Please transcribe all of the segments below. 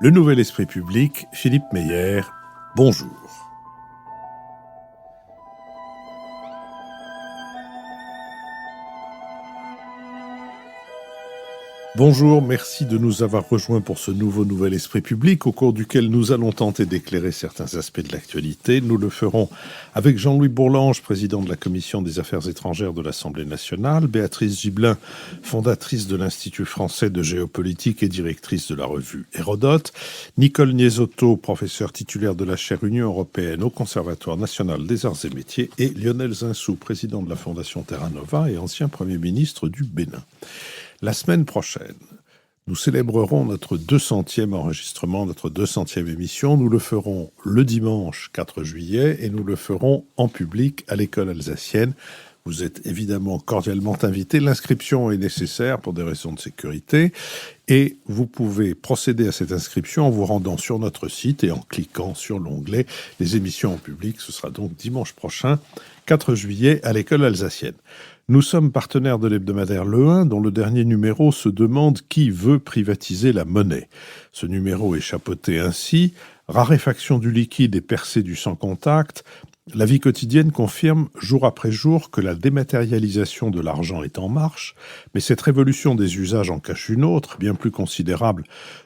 Le Nouvel Esprit Public, Philippe Meyer, bonjour. Bonjour, merci de nous avoir rejoints pour ce Nouvel Esprit Public, au cours duquel nous allons tenter d'éclairer certains aspects de l'actualité. Nous le ferons avec Jean-Louis Bourlange, président de la Commission des Affaires étrangères de l'Assemblée nationale, Béatrice Gibelin, fondatrice de l'Institut français de géopolitique et directrice de la revue Hérodote, Nicole Niesotto, professeure titulaire de la chaire Union européenne au Conservatoire national des arts et métiers, et Lionel Zinsou, président de la Fondation Terra Nova et ancien Premier ministre du Bénin. La semaine prochaine, nous célébrerons notre 200e enregistrement, notre 200e émission. Nous le ferons le dimanche 4 juillet et nous le ferons en public à l'école alsacienne. Vous êtes évidemment cordialement invités. L'inscription est nécessaire pour des raisons de sécurité et vous pouvez procéder à cette inscription en vous rendant sur notre site et en cliquant sur l'onglet « Les émissions en public ». Ce sera donc dimanche prochain, 4 juillet, à l'école alsacienne. Nous sommes partenaires de l'hebdomadaire Le 1, dont le dernier numéro se demande qui veut privatiser la monnaie. Ce numéro est chapeauté ainsi: raréfaction du liquide et percée du sans-contact. La vie quotidienne confirme jour après jour que la dématérialisation de l'argent est en marche, mais cette révolution des usages en cache une autre, bien plus considérable,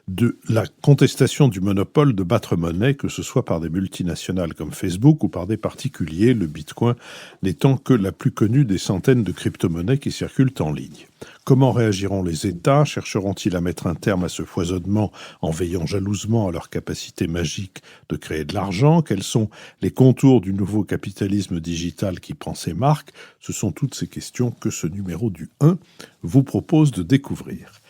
de la contestation du monopole de battre monnaie, que ce soit par des multinationales comme Facebook ou par des particuliers, le Bitcoin n'étant que la plus connue des centaines de crypto-monnaies qui circulent en ligne. Comment réagiront les États? Chercheront-ils à mettre un terme à ce foisonnement en veillant jalousement à leur capacité magique de créer de l'argent? Quels sont les contours du nouveau capitalisme digital qui prend ses marques? Ce sont toutes ces questions que ce numéro du 1 vous propose de découvrir.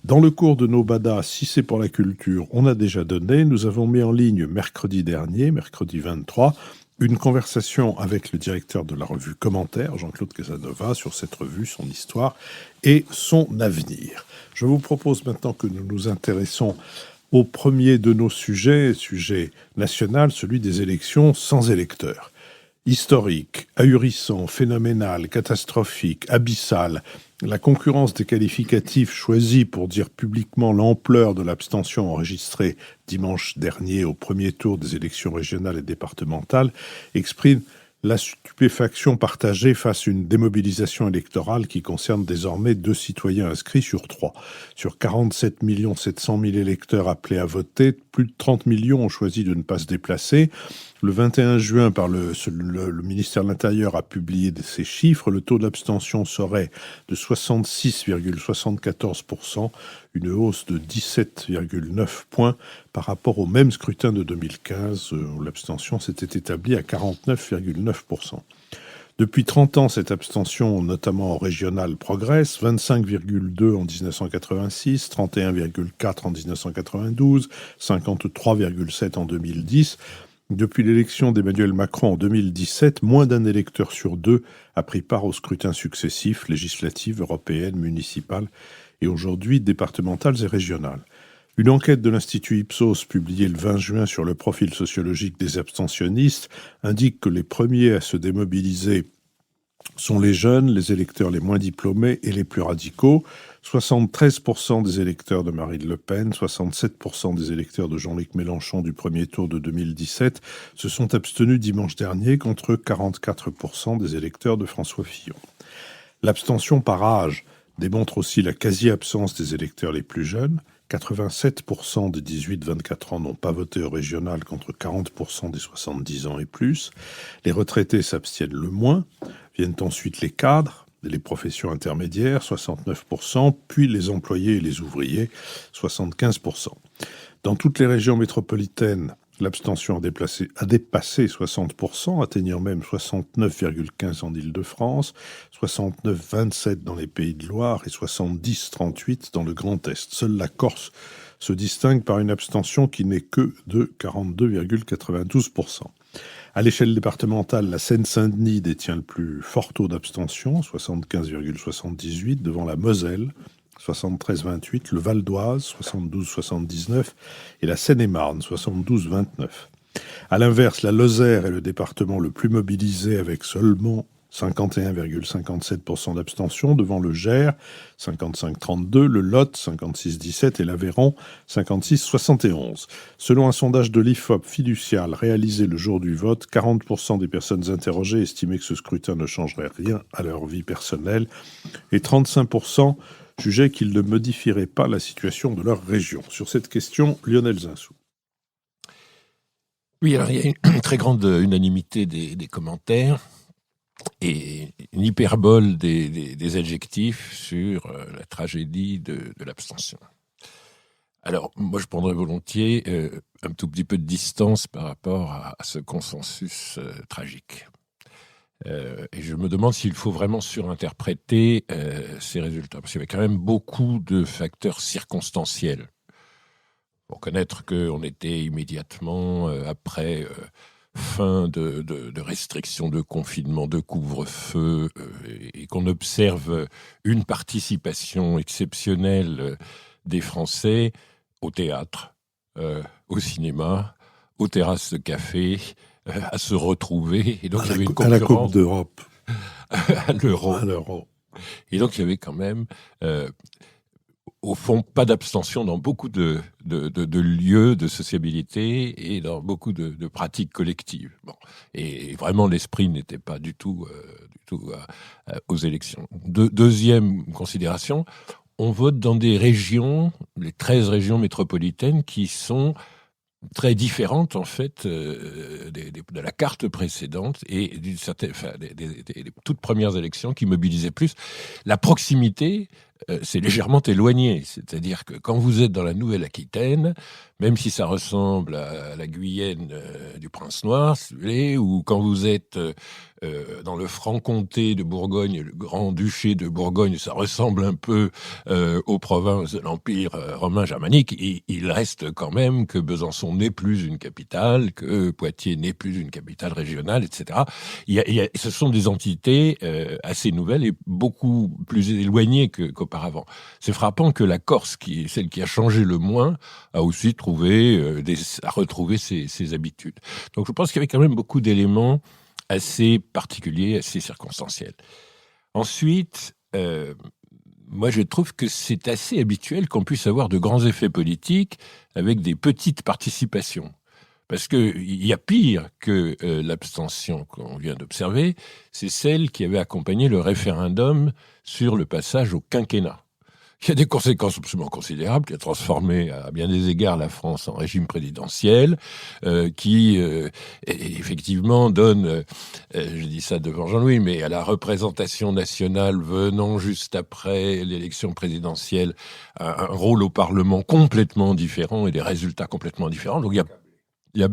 Dans le cours de nos badas, si c'est pour la culture, on a déjà donné. Nous avons mis en ligne mercredi dernier, mercredi 23, une conversation avec le directeur de la revue Commentaire, Jean-Claude Casanova, sur cette revue, son histoire et son avenir. Je vous propose maintenant que nous nous intéressons au premier de nos sujets, sujet national, celui des élections sans électeurs. Historique, ahurissant, phénoménal, catastrophique, abyssal, la concurrence des qualificatifs choisis pour dire publiquement l'ampleur de l'abstention enregistrée dimanche dernier au premier tour des élections régionales et départementales exprime la stupéfaction partagée face à une démobilisation électorale qui concerne désormais 2 citoyens inscrits sur 3. Sur 47 700 000 électeurs appelés à voter, plus de 30 millions ont choisi de ne pas se déplacer. Le 21 juin, le ministère de l'Intérieur a publié ces chiffres. Le taux d'abstention serait de 66,74%, une hausse de 17,9 points par rapport au même scrutin de 2015, où l'abstention s'était établie à 49,9%. Depuis 30 ans, cette abstention, notamment en régional, progresse. 25,2 en 1986, 31,4 en 1992, 53,7 en 2010. Depuis l'élection d'Emmanuel Macron en 2017, moins d'un électeur sur 2 a pris part aux scrutins successifs, législatives, européennes, municipales et aujourd'hui départementales et régionales. Une enquête de l'Institut Ipsos publiée le 20 juin sur le profil sociologique des abstentionnistes indique que les premiers à se démobiliser sont les jeunes, les électeurs les moins diplômés et les plus radicaux. 73% des électeurs de Marine Le Pen, 67% des électeurs de Jean-Luc Mélenchon du premier tour de 2017 se sont abstenus dimanche dernier contre 44% des électeurs de François Fillon. L'abstention par âge démontre aussi la quasi-absence des électeurs les plus jeunes. 87% des 18-24 ans n'ont pas voté au régional contre 40% des 70 ans et plus. Les retraités s'abstiennent le moins. Viennent ensuite les cadres, les professions intermédiaires, 69%, puis les employés et les ouvriers, 75%. Dans toutes les régions métropolitaines, l'abstention a dépassé 60%, atteignant même 69,15% en Île-de-France, 69,27% dans les Pays de Loire et 70,38% dans le Grand Est. Seule la Corse se distingue par une abstention qui n'est que de 42,92%. À l'échelle départementale, la Seine-Saint-Denis détient le plus fort taux d'abstention, 75,78%, devant la Moselle, 73,28%, le Val d'Oise, 72,79% et la Seine-et-Marne, 72,29%. À l'inverse, la Lozère est le département le plus mobilisé avec seulement 51,57% d'abstention, devant le Gers, 55,32%, le Lot, 56,17% et l'Aveyron, 56,71%. Selon un sondage de l'IFOP fiducial réalisé le jour du vote, 40% des personnes interrogées estimaient que ce scrutin ne changerait rien à leur vie personnelle et 35% jugeaient qu'il ne modifierait pas la situation de leur région. Sur cette question, Lionel Zinsou. Oui, alors il y a une très grande unanimité des commentaires et une hyperbole des adjectifs sur la tragédie de l'abstention. Alors, moi, je prendrais volontiers un tout petit peu de distance par rapport à ce consensus tragique. Et je me demande s'il faut vraiment surinterpréter ces résultats, parce qu'il y avait quand même beaucoup de facteurs circonstanciels. Pour connaître qu'on était immédiatement après fin de restrictions, de confinement, de couvre-feu, et qu'on observe une participation exceptionnelle des Français au théâtre, au cinéma, aux terrasses de café, à se retrouver. Et donc, il y avait une concurrence. À la Coupe d'Europe. À l'Euro. Et donc, il y avait quand même... au fond, pas d'abstention dans beaucoup de lieux de sociabilité et dans beaucoup de pratiques collectives. Bon. Et vraiment, l'esprit n'était pas du tout aux élections. Deuxième considération, on vote dans des régions, les 13 régions métropolitaines, qui sont très différentes, en fait, de la carte précédente et des toutes premières élections qui mobilisaient plus. La proximité c'est légèrement éloigné. C'est-à-dire que quand vous êtes dans la Nouvelle-Aquitaine, même si ça ressemble à la Guyenne du Prince-Noir, si vous voulez, ou quand vous êtes dans le Franc-Comté de Bourgogne, le Grand-Duché de Bourgogne, ça ressemble un peu aux provinces de l'Empire romain germanique, il reste quand même que Besançon n'est plus une capitale, que Poitiers n'est plus une capitale régionale, etc. Ce sont des entités assez nouvelles et beaucoup plus éloignées qu'auparavant. C'est frappant que la Corse, qui est celle qui a changé le moins, a aussi a retrouvé ses habitudes. Donc je pense qu'il y avait quand même beaucoup d'éléments assez particuliers, assez circonstanciels. Ensuite, moi je trouve que c'est assez habituel qu'on puisse avoir de grands effets politiques avec des petites participations. Parce qu'il y a pire que l'abstention qu'on vient d'observer, c'est celle qui avait accompagné le référendum sur le passage au quinquennat. Il y a des conséquences absolument considérables, qui a transformé à bien des égards la France en régime présidentiel, qui effectivement donne, je dis ça devant Jean-Louis, mais à la représentation nationale venant juste après l'élection présidentielle, un rôle au Parlement complètement différent et des résultats complètement différents. Donc il y a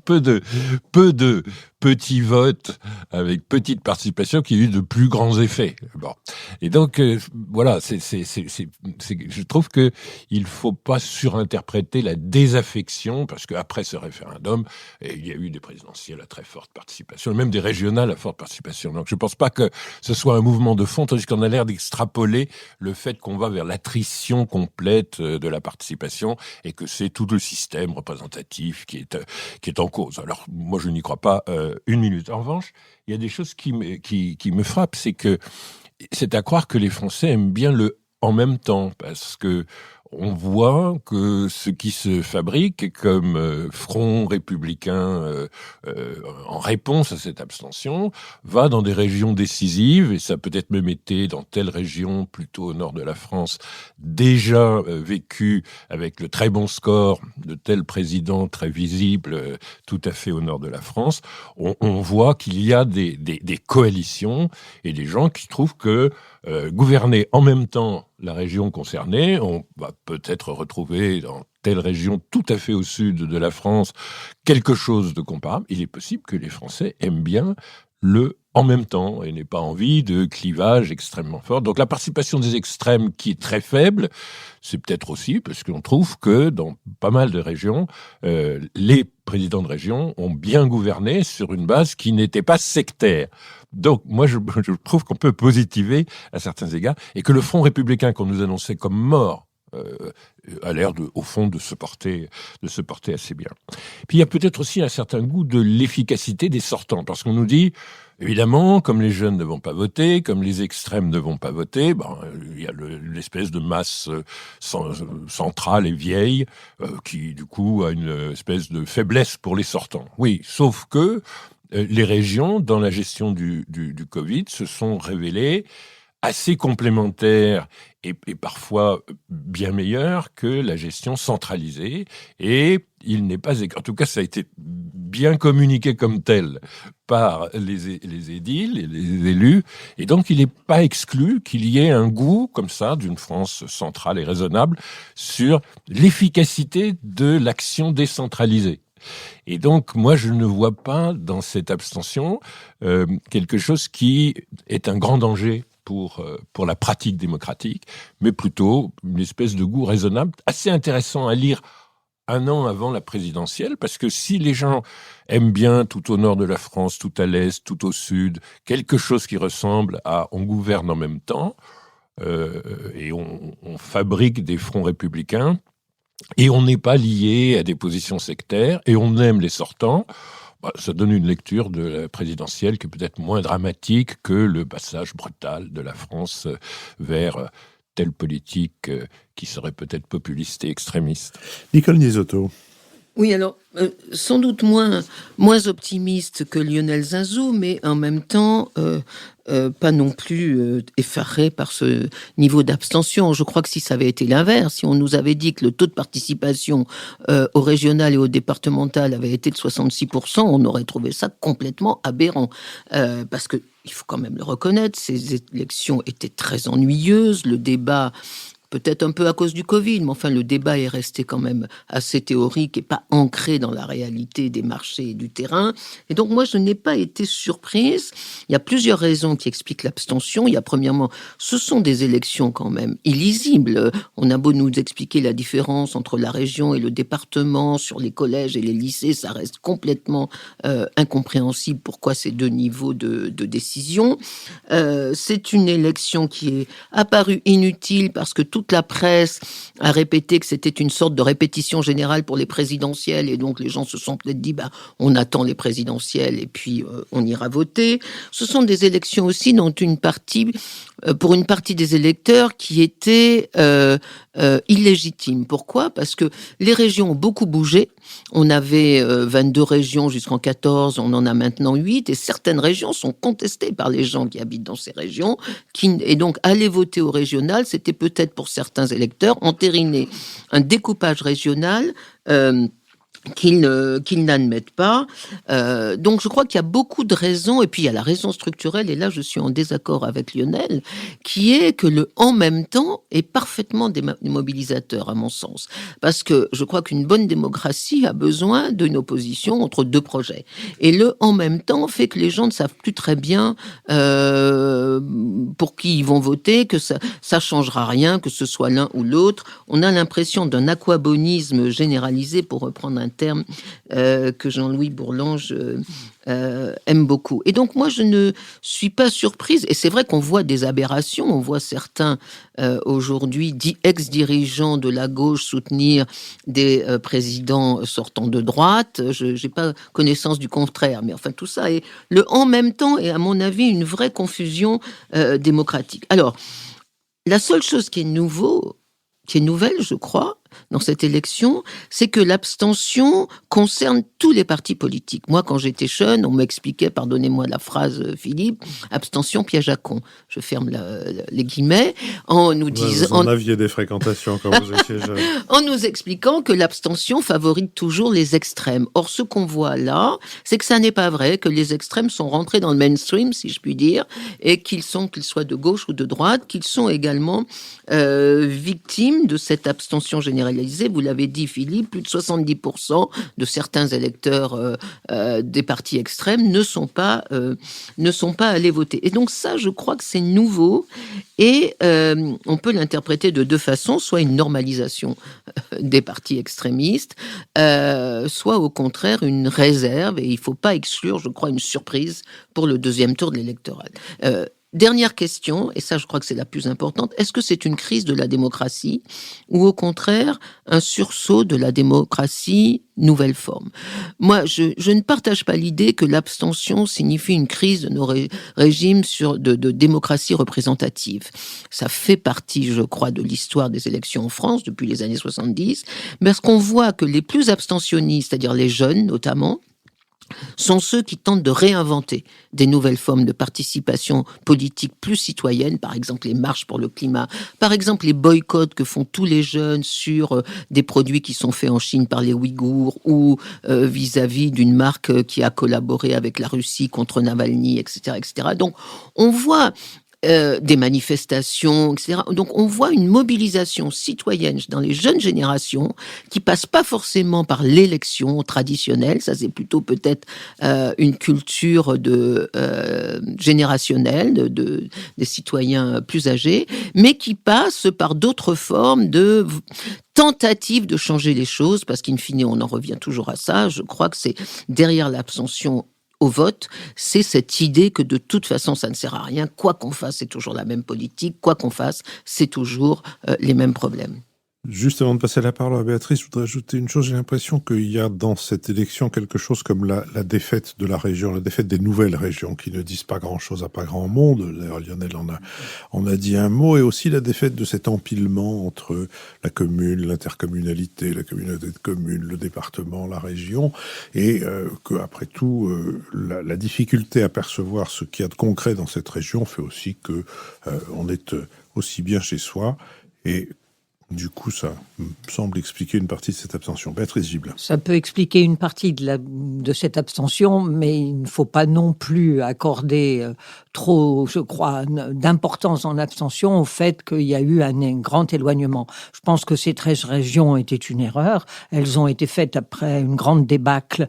peu de petits votes avec petite participation qui a eu de plus grands effets. Bon. Et donc, voilà, je trouve que il faut pas surinterpréter la désaffection, parce qu'après ce référendum, il y a eu des présidentielles à très forte participation, et même des régionales à forte participation. Donc, je pense pas que ce soit un mouvement de fond, tandis qu'on a l'air d'extrapoler le fait qu'on va vers l'attrition complète de la participation, et que c'est tout le système représentatif qui est en cause. Alors, moi, je n'y crois pas une minute. En revanche, il y a des choses qui me frappent, c'est à croire que les Français aiment bien le en même temps, parce que on voit que ce qui se fabrique comme front républicain en réponse à cette abstention va dans des régions décisives, et ça peut-être même été dans telle région plutôt au nord de la France déjà vécu avec le très bon score de tel président très visible tout à fait au nord de la France. On voit qu'il y a des coalitions et des gens qui trouvent que gouverner en même temps la région concernée, on va peut-être retrouver dans telle région tout à fait au sud de la France quelque chose de comparable. Il est possible que les Français aiment bien le en même temps et n'aient pas envie de clivage extrêmement fort. Donc la participation des extrêmes qui est très faible, c'est peut-être aussi parce qu'on trouve que dans pas mal de régions, les présidents de région ont bien gouverné sur une base qui n'était pas sectaire. Donc moi je trouve qu'on peut positiver à certains égards, et que le Front républicain qu'on nous annonçait comme mort a l'air, au fond, de se porter assez bien. Puis il y a peut-être aussi un certain goût de l'efficacité des sortants, parce qu'on nous dit, évidemment, comme les jeunes ne vont pas voter, comme les extrêmes ne vont pas voter, il y a l'espèce de masse centrale et vieille qui, du coup, a une espèce de faiblesse pour les sortants. Oui, sauf que les régions, dans la gestion du Covid, se sont révélées assez complémentaires et parfois bien meilleures que la gestion centralisée. Et il n'est pas... En tout cas, ça a été bien communiqué comme tel par les édiles et les élus. Et donc, il n'est pas exclu qu'il y ait un goût, comme ça, d'une France centrale et raisonnable sur l'efficacité de l'action décentralisée. Et donc, moi, je ne vois pas dans cette abstention quelque chose qui est un grand danger pour la pratique démocratique, mais plutôt une espèce de goût raisonnable, assez intéressant à lire un an avant la présidentielle, parce que si les gens aiment bien tout au nord de la France, tout à l'est, tout au sud, quelque chose qui ressemble à on gouverne en même temps, et on fabrique des fronts républicains, et on n'est pas lié à des positions sectaires, et on aime les sortants, ça donne une lecture de la présidentielle qui est peut-être moins dramatique que le passage brutal de la France vers telle politique qui serait peut-être populiste et extrémiste. Nicole Nisotto. Oui, alors, sans doute moins optimiste que Lionel Zinsou, mais en même temps, pas non plus effaré par ce niveau d'abstention. Je crois que si ça avait été l'inverse, si on nous avait dit que le taux de participation au régional et au départemental avait été de 66%, on aurait trouvé ça complètement aberrant. Parce que, il faut quand même le reconnaître, ces élections étaient très ennuyeuses, le débat... Peut-être un peu à cause du Covid, mais enfin, le débat est resté quand même assez théorique et pas ancré dans la réalité des marchés et du terrain. Et donc, moi, je n'ai pas été surprise. Il y a plusieurs raisons qui expliquent l'abstention. Il y a, premièrement, ce sont des élections quand même illisibles. On a beau nous expliquer la différence entre la région et le département, sur les collèges et les lycées, ça reste complètement incompréhensible pourquoi ces deux niveaux de décision. C'est une élection qui est apparue inutile parce que toute la presse a répété que c'était une sorte de répétition générale pour les présidentielles et donc les gens se sont peut-être dit on attend les présidentielles et puis on ira voter. Ce sont des élections aussi dont pour une partie des électeurs qui étaient illégitimes. Pourquoi ? Parce que les régions ont beaucoup bougé. On avait 22 régions jusqu'en 14, on en a maintenant 8 et certaines régions sont contestées par les gens qui habitent dans ces régions et donc aller voter au régional, c'était peut-être pour certains électeurs entériner un découpage régional qu'ils n'admettent pas. Donc je crois qu'il y a beaucoup de raisons, et puis il y a la raison structurelle, et là je suis en désaccord avec Lionel, qui est que le « en même temps » est parfaitement démobilisateur à mon sens. Parce que je crois qu'une bonne démocratie a besoin d'une opposition entre deux projets. Et le « en même temps » fait que les gens ne savent plus très bien pour qui ils vont voter, que ça changera rien, que ce soit l'un ou l'autre. On a l'impression d'un aquabonisme généralisé, pour reprendre un terme que Jean-Louis Bourlange aime beaucoup. Et donc moi je ne suis pas surprise, et c'est vrai qu'on voit des aberrations, on voit certains aujourd'hui ex-dirigeants de la gauche soutenir des présidents sortant de droite, je n'ai pas connaissance du contraire, mais enfin tout ça est le en même temps est à mon avis une vraie confusion démocratique. Alors la seule chose qui est nouvelle, je crois, dans cette élection, c'est que l'abstention concerne tous les partis politiques. Moi, quand j'étais jeune, on m'expliquait, pardonnez-moi la phrase, Philippe, abstention piège à con. Je ferme les guillemets, en nous disant... Vous en aviez des fréquentations quand vous étiez jeune. En nous expliquant que l'abstention favorise toujours les extrêmes. Or, ce qu'on voit là, c'est que ça n'est pas vrai, que les extrêmes sont rentrés dans le mainstream, si je puis dire, et qu'ils soient de gauche ou de droite, qu'ils sont également victimes de cette abstention généralisée. Vous l'avez dit, Philippe, plus de 70% de certains électeurs des partis extrêmes ne sont pas allés voter. Et donc ça, je crois que c'est nouveau et on peut l'interpréter de deux façons, soit une normalisation des partis extrémistes, soit au contraire une réserve, et il ne faut pas exclure, je crois, une surprise pour le deuxième tour de l'électoral. Dernière question, et ça je crois que c'est la plus importante, est-ce que c'est une crise de la démocratie ou au contraire un sursaut de la démocratie nouvelle forme? Moi, je ne partage pas l'idée que l'abstention signifie une crise de nos régimes de démocratie représentative. Ça fait partie, je crois, de l'histoire des élections en France depuis les années 70, parce qu'on voit que les plus abstentionnistes, c'est-à-dire les jeunes notamment, sont ceux qui tentent de réinventer des nouvelles formes de participation politique plus citoyenne, par exemple les marches pour le climat, par exemple les boycotts que font tous les jeunes sur des produits qui sont faits en Chine par les Ouïghours ou vis-à-vis d'une marque qui a collaboré avec la Russie contre Navalny, etc., etc. Donc on voit des manifestations, etc. Donc on voit une mobilisation citoyenne dans les jeunes générations qui passe pas forcément par l'élection traditionnelle, ça c'est plutôt peut-être une culture générationnelle des citoyens plus âgés, mais qui passe par d'autres formes de tentatives de changer les choses, parce qu'in fine on en revient toujours à ça. Je crois que c'est derrière l'abstention au vote, c'est cette idée que de toute façon, ça ne sert à rien. Quoi qu'on fasse, c'est toujours la même politique. Quoi qu'on fasse, c'est toujours les mêmes problèmes. Juste avant de passer la parole à Béatrice, je voudrais ajouter une chose. J'ai l'impression qu'il y a dans cette élection quelque chose comme la défaite de la région, la défaite des nouvelles régions qui ne disent pas grand-chose à pas grand monde. D'ailleurs, Lionel en a dit un mot. Et aussi la défaite de cet empilement entre la commune, l'intercommunalité, la communauté de communes, le département, la région. Et qu'après tout, la difficulté à percevoir ce qu'il y a de concret dans cette région fait aussi que on est aussi bien chez soi. Et du coup, ça me semble expliquer une partie de cette abstention. Béatrice Gibelin. Ça peut expliquer une partie de cette abstention, mais il ne faut pas non plus accorder trop, je crois, d'importance en abstention au fait qu'il y a eu un grand éloignement. Je pense que ces 13 régions étaient une erreur. Elles ont été faites après une grande débâcle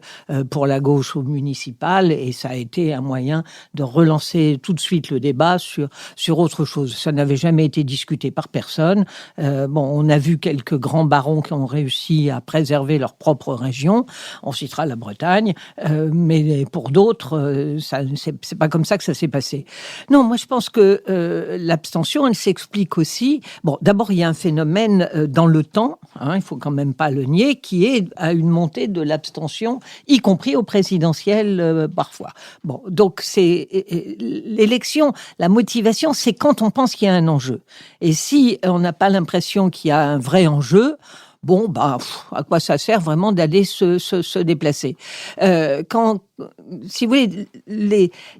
pour la gauche au municipal, et ça a été un moyen de relancer tout de suite le débat sur autre chose. Ça n'avait jamais été discuté par personne. On a vu quelques grands barons qui ont réussi à préserver leur propre région. On citera la Bretagne, mais pour d'autres, c'est pas comme ça que ça s'est passé. Non, moi je pense que l'abstention, elle s'explique aussi. Bon, d'abord il y a un phénomène dans le temps, il faut quand même pas le nier, qui est à une montée de l'abstention, y compris au présidentiel parfois. Bon, donc c'est l'élection, la motivation, c'est quand on pense qu'il y a un enjeu. Et si on n'a pas l'impression qu'il y a un vrai enjeu, à quoi ça sert vraiment d'aller se déplacer? Si vous voulez,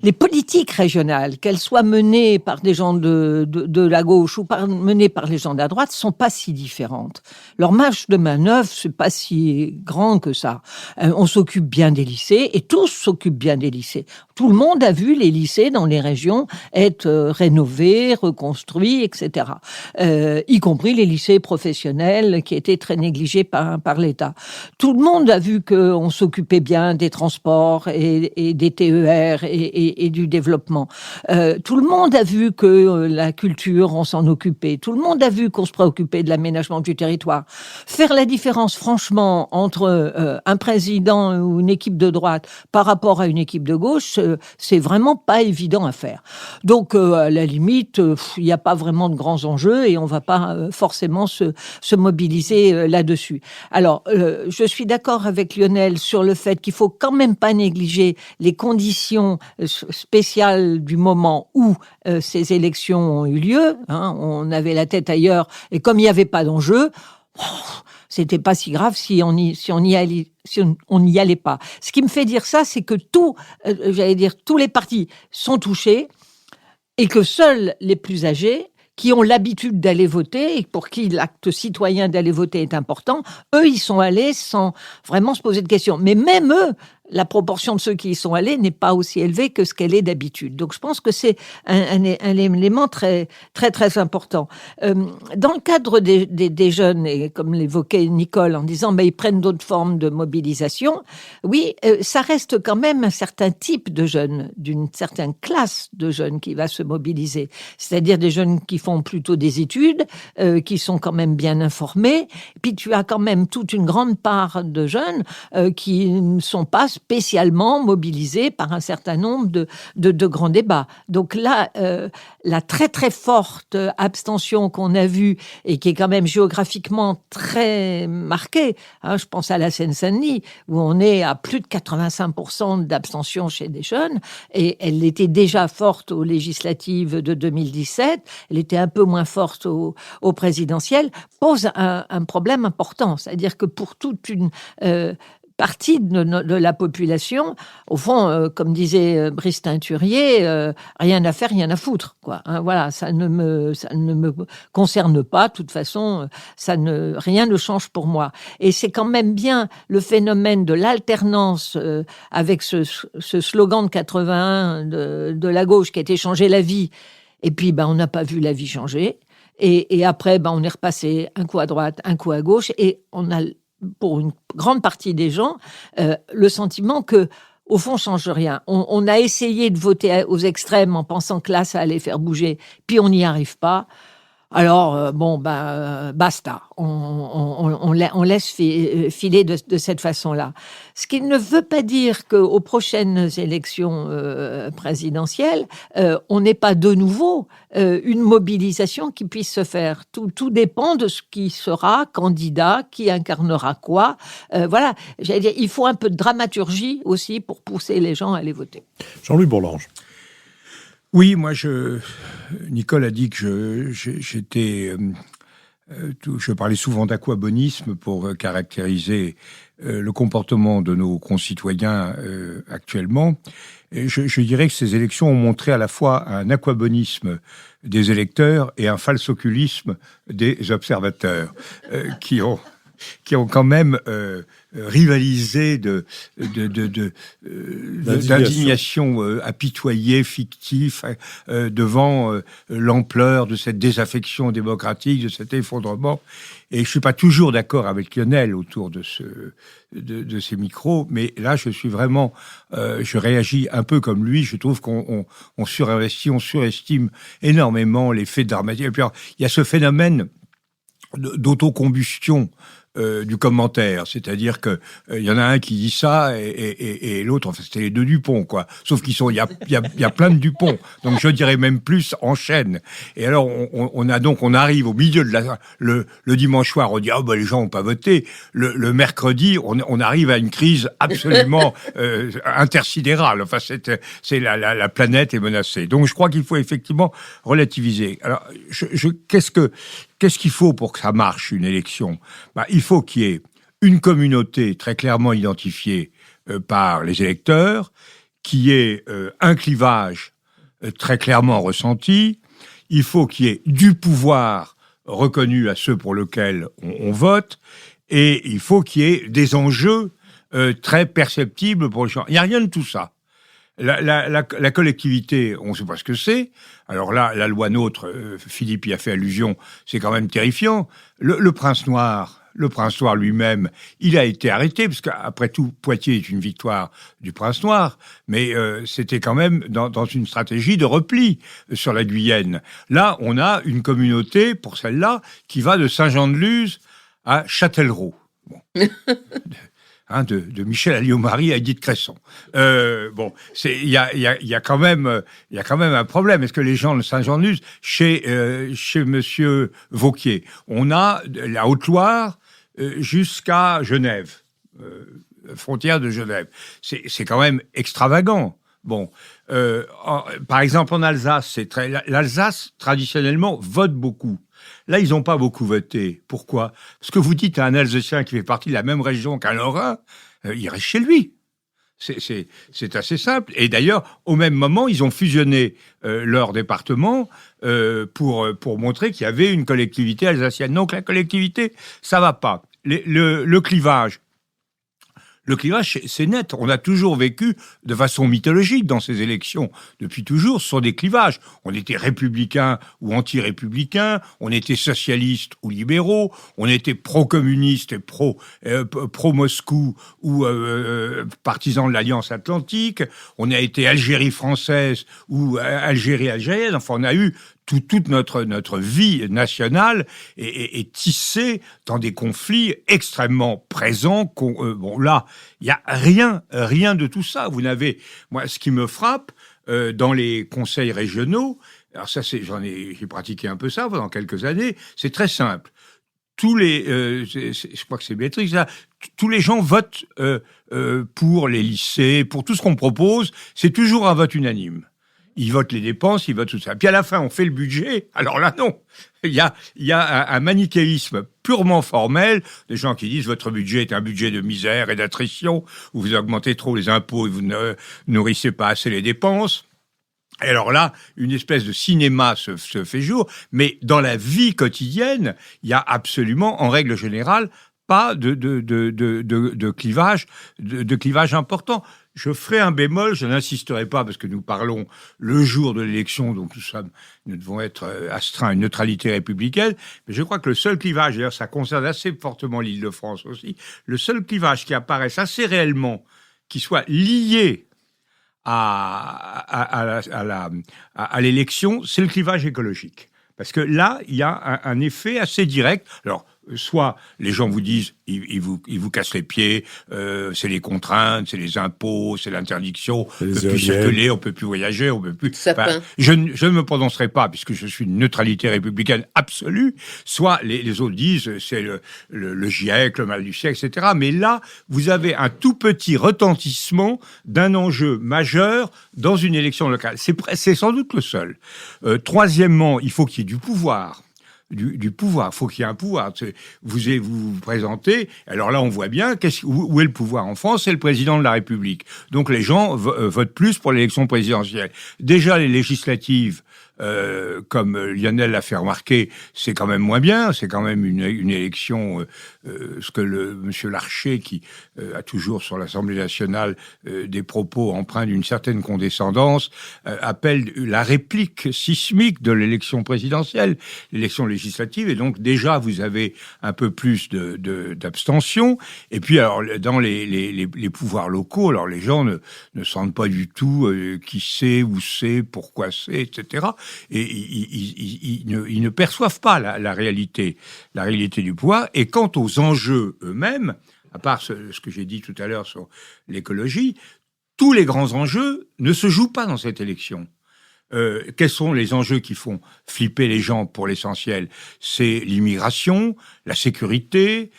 les politiques régionales, qu'elles soient menées par des gens de la gauche ou menées par les gens de la droite, sont pas si différentes. Leur marge de manœuvre, c'est pas si grand que ça. On s'occupe bien des lycées, et tous s'occupent bien des lycées. Tout le monde a vu les lycées dans les régions être rénovés, reconstruits, etc. Y compris les lycées professionnels qui étaient très négligés par l'État. Tout le monde a vu qu'on s'occupait bien des transports et des TER et du développement. Tout le monde a vu que la culture, on s'en occupait. Tout le monde a vu qu'on se préoccupait de l'aménagement du territoire. Faire la différence, franchement, entre un président ou une équipe de droite par rapport à une équipe de gauche, c'est vraiment pas évident à faire. Donc, à la limite, il n'y a pas vraiment de grands enjeux et on va pas forcément se mobiliser là-dessus. Alors, je suis d'accord avec Lionel sur le fait qu'il faut quand même pas négliger les conditions spéciales du moment où ces élections ont eu lieu. On avait la tête ailleurs et comme il n'y avait pas d'enjeu, c'était pas si grave si on n'y allait pas. Ce qui me fait dire ça, c'est que tous les partis sont touchés et que seuls les plus âgés, qui ont l'habitude d'aller voter et pour qui l'acte citoyen d'aller voter est important, eux, ils sont allés sans vraiment se poser de questions. Mais même eux, la proportion de ceux qui y sont allés n'est pas aussi élevée que ce qu'elle est d'habitude. Donc, je pense que c'est un élément très, très, très important. Dans le cadre des jeunes, et comme l'évoquait Nicole en disant, ils prennent d'autres formes de mobilisation, oui, ça reste quand même un certain type de jeunes, d'une certaine classe de jeunes qui va se mobiliser. C'est-à-dire des jeunes qui font plutôt des études, qui sont quand même bien informés. Puis, tu as quand même toute une grande part de jeunes qui ne sont pas spécialement mobilisés par un certain nombre de grands débats. Donc là, la très très forte abstention qu'on a vue et qui est quand même géographiquement très marquée, je pense à la Seine-Saint-Denis, où on est à plus de 85% d'abstention chez des jeunes, et elle était déjà forte aux législatives de 2017, elle était un peu moins forte aux présidentielles, pose un problème important. C'est-à-dire que pour toute une partie de la population, au fond, comme disait Brice Teinturier, rien à faire, rien à foutre, quoi. Voilà, ça ne me concerne pas. De toute façon, rien ne change pour moi. Et c'est quand même bien le phénomène de l'alternance avec ce slogan de 81 de la gauche qui a été changer la vie. Et puis, on n'a pas vu la vie changer. Et après, on est repassé un coup à droite, un coup à gauche, et on a, pour une grande partie des gens, le sentiment que, au fond, change rien. On a essayé de voter aux extrêmes en pensant que là, ça allait faire bouger, puis on n'y arrive pas. Alors, basta. On laisse filer de cette façon-là. Ce qui ne veut pas dire qu'aux prochaines élections présidentielles, on n'ait pas de nouveau une mobilisation qui puisse se faire. Tout dépend de ce qui sera candidat, qui incarnera quoi. Voilà, j'allais dire, il faut un peu de dramaturgie aussi pour pousser les gens à aller voter. Jean-Louis Bourlanges. Oui, moi, Nicole a dit que je parlais souvent d'aquabonisme pour caractériser le comportement de nos concitoyens actuellement. Et je dirais que ces élections ont montré à la fois un aquabonisme des électeurs et un falsoculisme des observateurs qui ont quand même rivalisé d'indignation apitoyée, fictif, devant l'ampleur de cette désaffection démocratique, de cet effondrement. Et je suis pas toujours d'accord avec Lionel autour de ces micros, mais là, je suis vraiment, je réagis un peu comme lui. Je trouve qu'on surinvestit, on surestime énormément les faits dramatique. Et puis, alors, il y a ce phénomène d'autocombustion du commentaire, c'est-à-dire que il y en a un qui dit ça et l'autre, enfin c'était les deux Dupont, quoi. Sauf qu'il y a plein de Dupont, donc je dirais même plus en chaîne. Et alors on arrive au milieu de le dimanche soir, on dit les gens ont pas voté. Le mercredi, on arrive à une crise absolument intersidérale. Enfin c'est la planète est menacée. Donc je crois qu'il faut effectivement relativiser. Alors qu'est-ce qu'il faut pour que ça marche, une élection ? Il faut qu'il y ait une communauté très clairement identifiée par les électeurs, qu'il y ait un clivage très clairement ressenti, il faut qu'il y ait du pouvoir reconnu à ceux pour lesquels on vote, et il faut qu'il y ait des enjeux très perceptibles pour les gens. Il n'y a rien de tout ça. La collectivité, on ne sait pas ce que c'est. Alors là, la loi NOTRe, Philippe y a fait allusion, c'est quand même terrifiant. Le prince noir lui-même, il a été arrêté, parce qu'après tout, Poitiers est une victoire du prince noir, mais c'était quand même dans une stratégie de repli sur la Guyenne. Là, on a une communauté, pour celle-là, qui va de Saint-Jean-de-Luz à Châtellerault. Bon. De Michel Alliot-Marie à Edith Cresson. Il y a quand même un problème. Est-ce que les gens de Saint-Jean-de-Luz, chez Monsieur Vauquier, on a la Haute-Loire jusqu'à Genève, frontière de Genève. C'est quand même extravagant. Bon, par exemple en Alsace, l'Alsace traditionnellement vote beaucoup. Là, ils n'ont pas beaucoup voté. Pourquoi ? Parce que vous dites à un Alsacien qui fait partie de la même région qu'un Lorrain, il reste chez lui. C'est assez simple. Et d'ailleurs, au même moment, ils ont fusionné leur département pour montrer qu'il y avait une collectivité alsacienne. Donc la collectivité, ça va pas. Le clivage. Le clivage, c'est net. On a toujours vécu de façon mythologique dans ces élections. Depuis toujours, ce sont des clivages. On était républicains ou anti-républicains, on était socialistes ou libéraux, on était pro-communistes et pro-Moscou ou partisans de l'Alliance Atlantique, on a été Algérie française ou Algérie algérienne. Enfin, on a eu toute notre vie nationale est tissée dans des conflits extrêmement présents. Bon, là, il y a rien de tout ça. Moi, ce qui me frappe dans les conseils régionaux, alors ça, j'ai pratiqué un peu ça pendant quelques années. C'est très simple. Je crois que c'est Béatrice, là, tous les gens votent pour les lycées, pour tout ce qu'on propose. C'est toujours un vote unanime. Ils votent les dépenses, ils votent tout ça. Puis à la fin, on fait le budget. Alors là, non. Il y a un manichéisme purement formel, des gens qui disent votre budget est un budget de misère et d'attrition, où vous augmentez trop les impôts et vous ne nourrissez pas assez les dépenses. Et alors là, une espèce de cinéma se fait jour, mais dans la vie quotidienne, il y a absolument, en règle générale, pas de clivage important. Je ferai un bémol, je n'insisterai pas parce que nous parlons le jour de l'élection, donc nous devons être astreints à une neutralité républicaine, mais je crois que le seul clivage, d'ailleurs ça concerne assez fortement l'Île-de-France aussi, le seul clivage qui apparaisse assez réellement, qui soit lié à l'élection, c'est le clivage écologique. Parce que là, il y a un effet assez direct. Alors, soit les gens vous disent, ils vous cassent les pieds, c'est les contraintes, c'est les impôts, c'est l'interdiction, on ne peut plus circuler, on ne peut plus voyager, on ne peut plus... Enfin, je ne me prononcerai pas, puisque je suis une neutralité républicaine absolue. Soit les autres disent, c'est le GIEC, le mal du siècle, etc. Mais là, vous avez un tout petit retentissement d'un enjeu majeur dans une élection locale. C'est sans doute le seul. Troisièmement, il faut qu'il y ait du pouvoir. Du pouvoir, faut qu'il y ait un pouvoir. Vous présentez, alors là on voit bien où est le pouvoir en France, c'est le président de la République. Donc les gens votent plus pour l'élection présidentielle. Déjà les législatives, comme Lionel l'a fait remarquer, c'est quand même moins bien, c'est quand même une élection, ce que monsieur Larcher, qui a toujours sur l'Assemblée nationale des propos empreints d'une certaine condescendance, appelle la réplique sismique de l'élection présidentielle, l'élection législative, et donc déjà vous avez un peu plus d'abstention, et puis alors dans les pouvoirs locaux, alors les gens ne sentent pas du tout qui c'est, où c'est, pourquoi c'est, etc., et ils ne perçoivent pas la réalité du pouvoir. Et quant aux enjeux eux-mêmes, à part ce que j'ai dit tout à l'heure sur l'écologie, tous les grands enjeux ne se jouent pas dans cette élection. Quels sont les enjeux qui font flipper les gens pour l'essentiel? C'est l'immigration, la sécurité,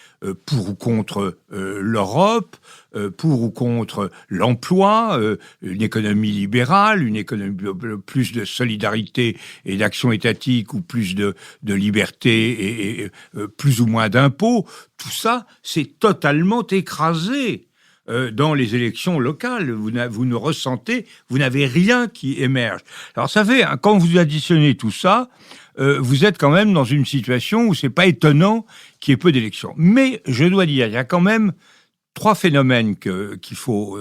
pour ou contre l'Europe, pour ou contre l'emploi, une économie libérale, une économie plus de solidarité et d'action étatique, ou plus de liberté et plus ou moins d'impôts. Tout ça, c'est totalement écrasé dans les élections locales. Vous ne ressentez, vous n'avez rien qui émerge. Alors ça fait, quand vous additionnez tout ça, vous êtes quand même dans une situation où c'est pas étonnant qu'il y ait peu d'élections. Mais je dois dire, il y a quand même trois phénomènes qu'il faut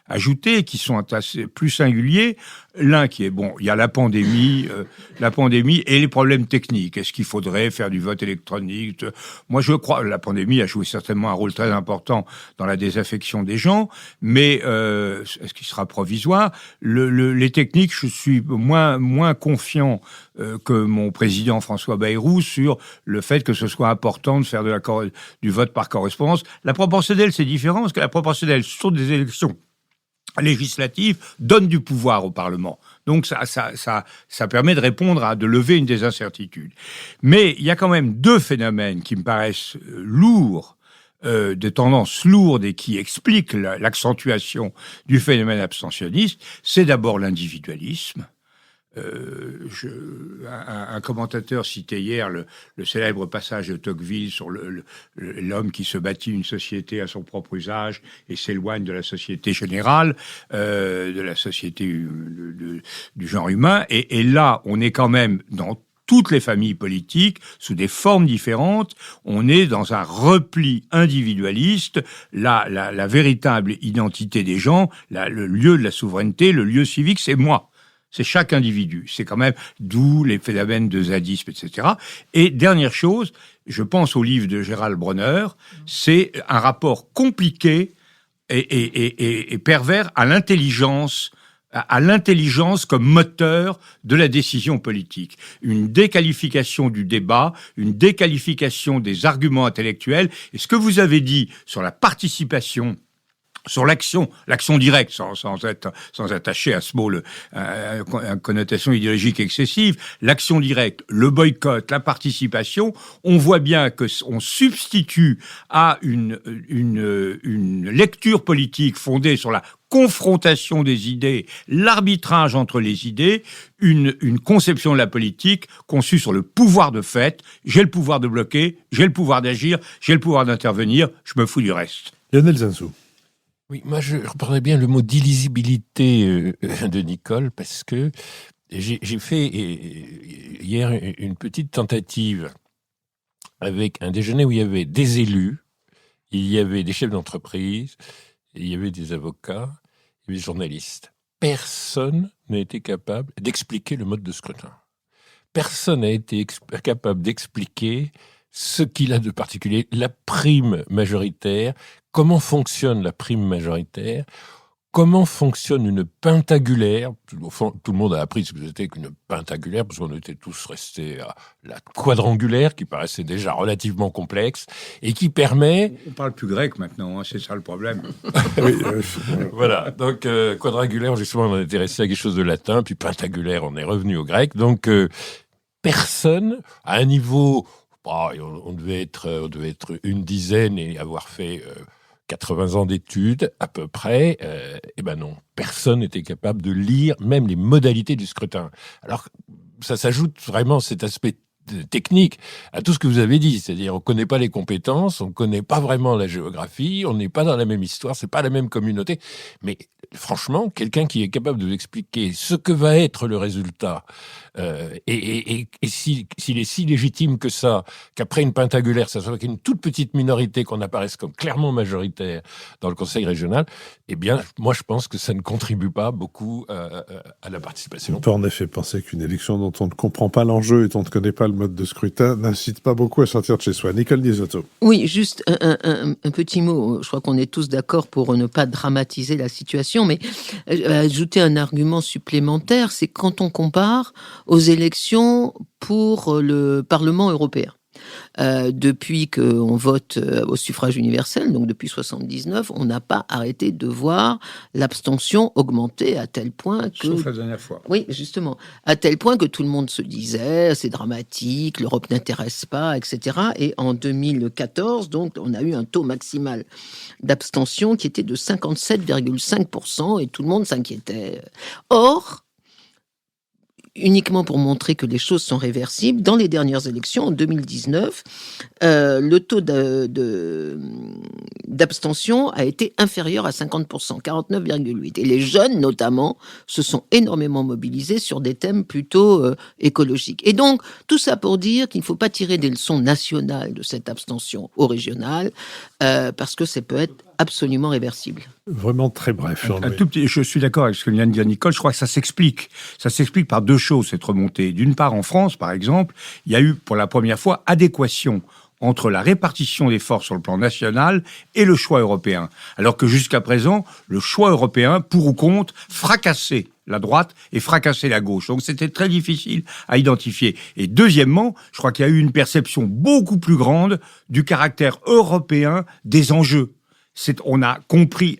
ajouter, qui sont assez plus singuliers. L'un qui est, bon, il y a la pandémie et les problèmes techniques. Est-ce qu'il faudrait faire du vote électronique? Moi, je crois, la pandémie a joué certainement un rôle très important dans la désaffection des gens, mais est-ce qu'il sera provisoire? Les techniques, je suis moins confiant que mon président François Bayrou sur le fait que ce soit important de faire du vote par correspondance. La proportionnelle, c'est différent, parce que la proportionnelle sur des élections législatives donne du pouvoir au Parlement. Donc ça permet de répondre de lever une des incertitudes. Mais il y a quand même deux phénomènes qui me paraissent lourds, de tendances lourdes, et qui expliquent l'accentuation du phénomène abstentionniste. C'est d'abord l'individualisme. Un commentateur citait hier le célèbre passage de Tocqueville sur l'homme qui se bâtit une société à son propre usage et s'éloigne de la société générale, de la société du genre humain. Et là, on est quand même dans toutes les familles politiques, sous des formes différentes, on est dans un repli individualiste. La véritable identité des gens, le lieu de la souveraineté, le lieu civique, c'est moi. C'est chaque individu. C'est quand même d'où les phénomènes de zadisme, etc. Et dernière chose, je pense au livre de Gérald Bronner, c'est un rapport compliqué et pervers à l'intelligence à l'intelligence comme moteur de la décision politique. Une déqualification du débat, une déqualification des arguments intellectuels. Et ce que vous avez dit sur la participation, sur l'action directe, sans attacher à ce mot une connotation idéologique excessive, l'action directe, le boycott, la participation, on voit bien que on substitue à une lecture politique fondée sur la confrontation des idées, l'arbitrage entre les idées, une conception de la politique conçue sur le pouvoir de fait. J'ai le pouvoir de bloquer, j'ai le pouvoir d'agir, j'ai le pouvoir d'intervenir, je me fous du reste. Lionel Zinsou. Oui, moi je reprendrais bien le mot d'illisibilité de Nicole, parce que j'ai fait hier une petite tentative avec un déjeuner où il y avait des élus, il y avait des chefs d'entreprise, il y avait des avocats, il y avait des journalistes. Personne n'a été capable d'expliquer le mode de scrutin. Personne n'a été capable d'expliquer ce qu'il a de particulier, la prime majoritaire, comment fonctionne la prime majoritaire, comment fonctionne une pentagulaire. Au fond, tout le monde a appris ce que c'était qu'une pentagulaire, parce qu'on était tous restés à la quadrangulaire, qui paraissait déjà relativement complexe, et qui permet... On parle plus grec maintenant, hein, c'est ça le problème. Voilà, donc quadrangulaire, justement, on était resté à quelque chose de latin, puis pentagulaire, on est revenu au grec. Donc, personne, à un niveau... on devait être une dizaine et avoir fait 80 ans d'études à peu près. Eh ben non, personne n'était capable de lire même les modalités du scrutin. Alors ça s'ajoute vraiment cet aspect technique à tout ce que vous avez dit, c'est-à-dire on connaît pas les compétences, on connaît pas vraiment la géographie, on n'est pas dans la même histoire, c'est pas la même communauté. Mais franchement, quelqu'un qui est capable de vous expliquer ce que va être le résultat, et s'il est si légitime que ça, qu'après une pentagulaire, ça soit qu'une toute petite minorité qu'on apparaisse comme clairement majoritaire dans le conseil régional, eh bien, moi je pense que ça ne contribue pas beaucoup à la participation. On peut en effet penser qu'une élection dont on ne comprend pas l'enjeu et dont on ne connaît pas le mode de scrutin n'incite pas beaucoup à sortir de chez soi. Nicole Niesotto. Oui, juste un petit mot. Je crois qu'on est tous d'accord pour ne pas dramatiser la situation, mais ajouter un argument supplémentaire, c'est quand on compare aux élections pour le Parlement européen. Depuis qu'on vote au suffrage universel, donc depuis 79, on n'a pas arrêté de voir l'abstention augmenter à tel point que... Sauf la dernière fois. Oui, justement. À tel point que tout le monde se disait, c'est dramatique, l'Europe n'intéresse pas, etc. Et en 2014, donc, on a eu un taux maximal d'abstention qui était de 57,5% et tout le monde s'inquiétait. Or, uniquement pour montrer que les choses sont réversibles, dans les dernières élections, en 2019, le taux d'abstention a été inférieur à 50%, 49,8%. Et les jeunes, notamment, se sont énormément mobilisés sur des thèmes plutôt écologiques. Et donc, tout ça pour dire qu'il ne faut pas tirer des leçons nationales de cette abstention au régional, parce que ça peut être absolument réversible. Vraiment très bref. Un tout petit, je suis d'accord avec ce que vient de dire Nicole. Je crois que ça s'explique. Ça s'explique par deux choses, cette remontée. D'une part, en France, par exemple, il y a eu pour la première fois adéquation entre la répartition des forces sur le plan national et le choix européen. Alors que jusqu'à présent, le choix européen, pour ou contre, fracassait la droite et fracassait la gauche. Donc c'était très difficile à identifier. Et deuxièmement, je crois qu'il y a eu une perception beaucoup plus grande du caractère européen des enjeux. On a compris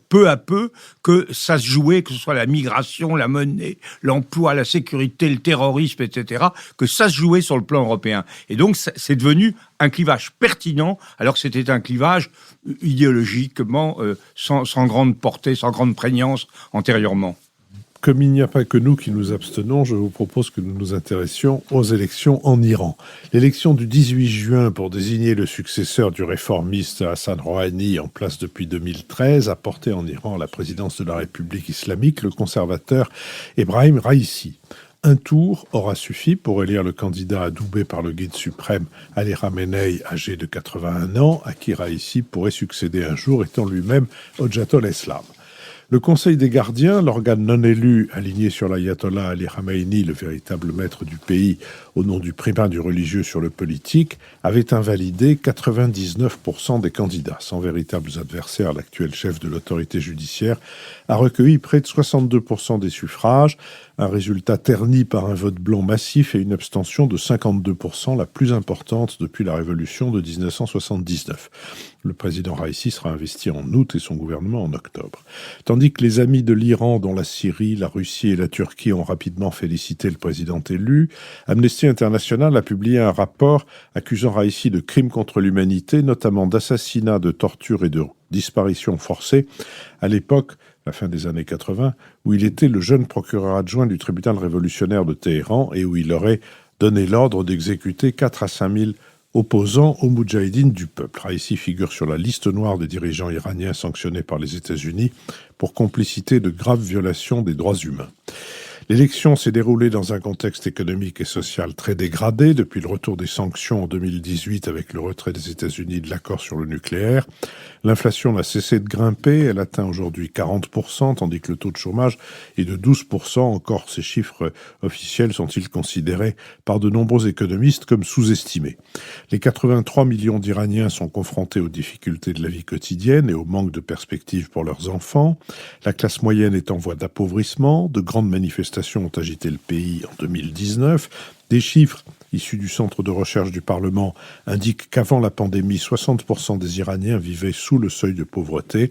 peu à peu que ça se jouait, que ce soit la migration, la monnaie, l'emploi, la sécurité, le terrorisme, etc., que ça se jouait sur le plan européen. Et donc, c'est devenu un clivage pertinent, alors que c'était un clivage idéologiquement sans grande portée, sans grande prégnance antérieurement. Comme il n'y a pas que nous qui nous abstenons, je vous propose que nous nous intéressions aux élections en Iran. L'élection du 18 juin pour désigner le successeur du réformiste Hassan Rouhani, en place depuis 2013, a porté en Iran à la présidence de la République islamique le conservateur Ebrahim Raïssi. Un tour aura suffi pour élire le candidat adoubé par le guide suprême Ali Khamenei, âgé de 81 ans, à qui Raïssi pourrait succéder un jour, étant lui-même Hojjatul Islam. Le Conseil des gardiens, l'organe non élu aligné sur l'ayatollah Ali Khamenei, le véritable maître du pays, au nom du primat du religieux sur le politique, avait invalidé 99% des candidats. Sans véritables adversaires, l'actuel chef de l'autorité judiciaire a recueilli près de 62% des suffrages, un résultat terni par un vote blanc massif et une abstention de 52%, la plus importante depuis la révolution de 1979. Le président Raïssi sera investi en août et son gouvernement en octobre. Tandis que les amis de l'Iran, dont la Syrie, la Russie et la Turquie, ont rapidement félicité le président élu, Amnesty International a publié un rapport accusant Raïssi de crimes contre l'humanité, notamment d'assassinat, de torture et de disparition forcée, à l'époque, la fin des années 80, où il était le jeune procureur adjoint du tribunal révolutionnaire de Téhéran et où il aurait donné l'ordre d'exécuter 4 à 5 000 opposants aux Moudjahidines du peuple. Raïssi figure sur la liste noire des dirigeants iraniens sanctionnés par les États-Unis pour complicité de graves violations des droits humains. L'élection s'est déroulée dans un contexte économique et social très dégradé depuis le retour des sanctions en 2018 avec le retrait des États-Unis de l'accord sur le nucléaire. L'inflation n'a cessé de grimper, elle atteint aujourd'hui 40%, tandis que le taux de chômage est de 12%. Encore, ces chiffres officiels sont-ils considérés par de nombreux économistes comme sous-estimés. Les 83 millions d'Iraniens sont confrontés aux difficultés de la vie quotidienne et au manque de perspectives pour leurs enfants. La classe moyenne est en voie d'appauvrissement, de grandes manifestations ont agité le pays en 2019. Des chiffres issus du Centre de recherche du Parlement indiquent qu'avant la pandémie, 60% des Iraniens vivaient sous le seuil de pauvreté.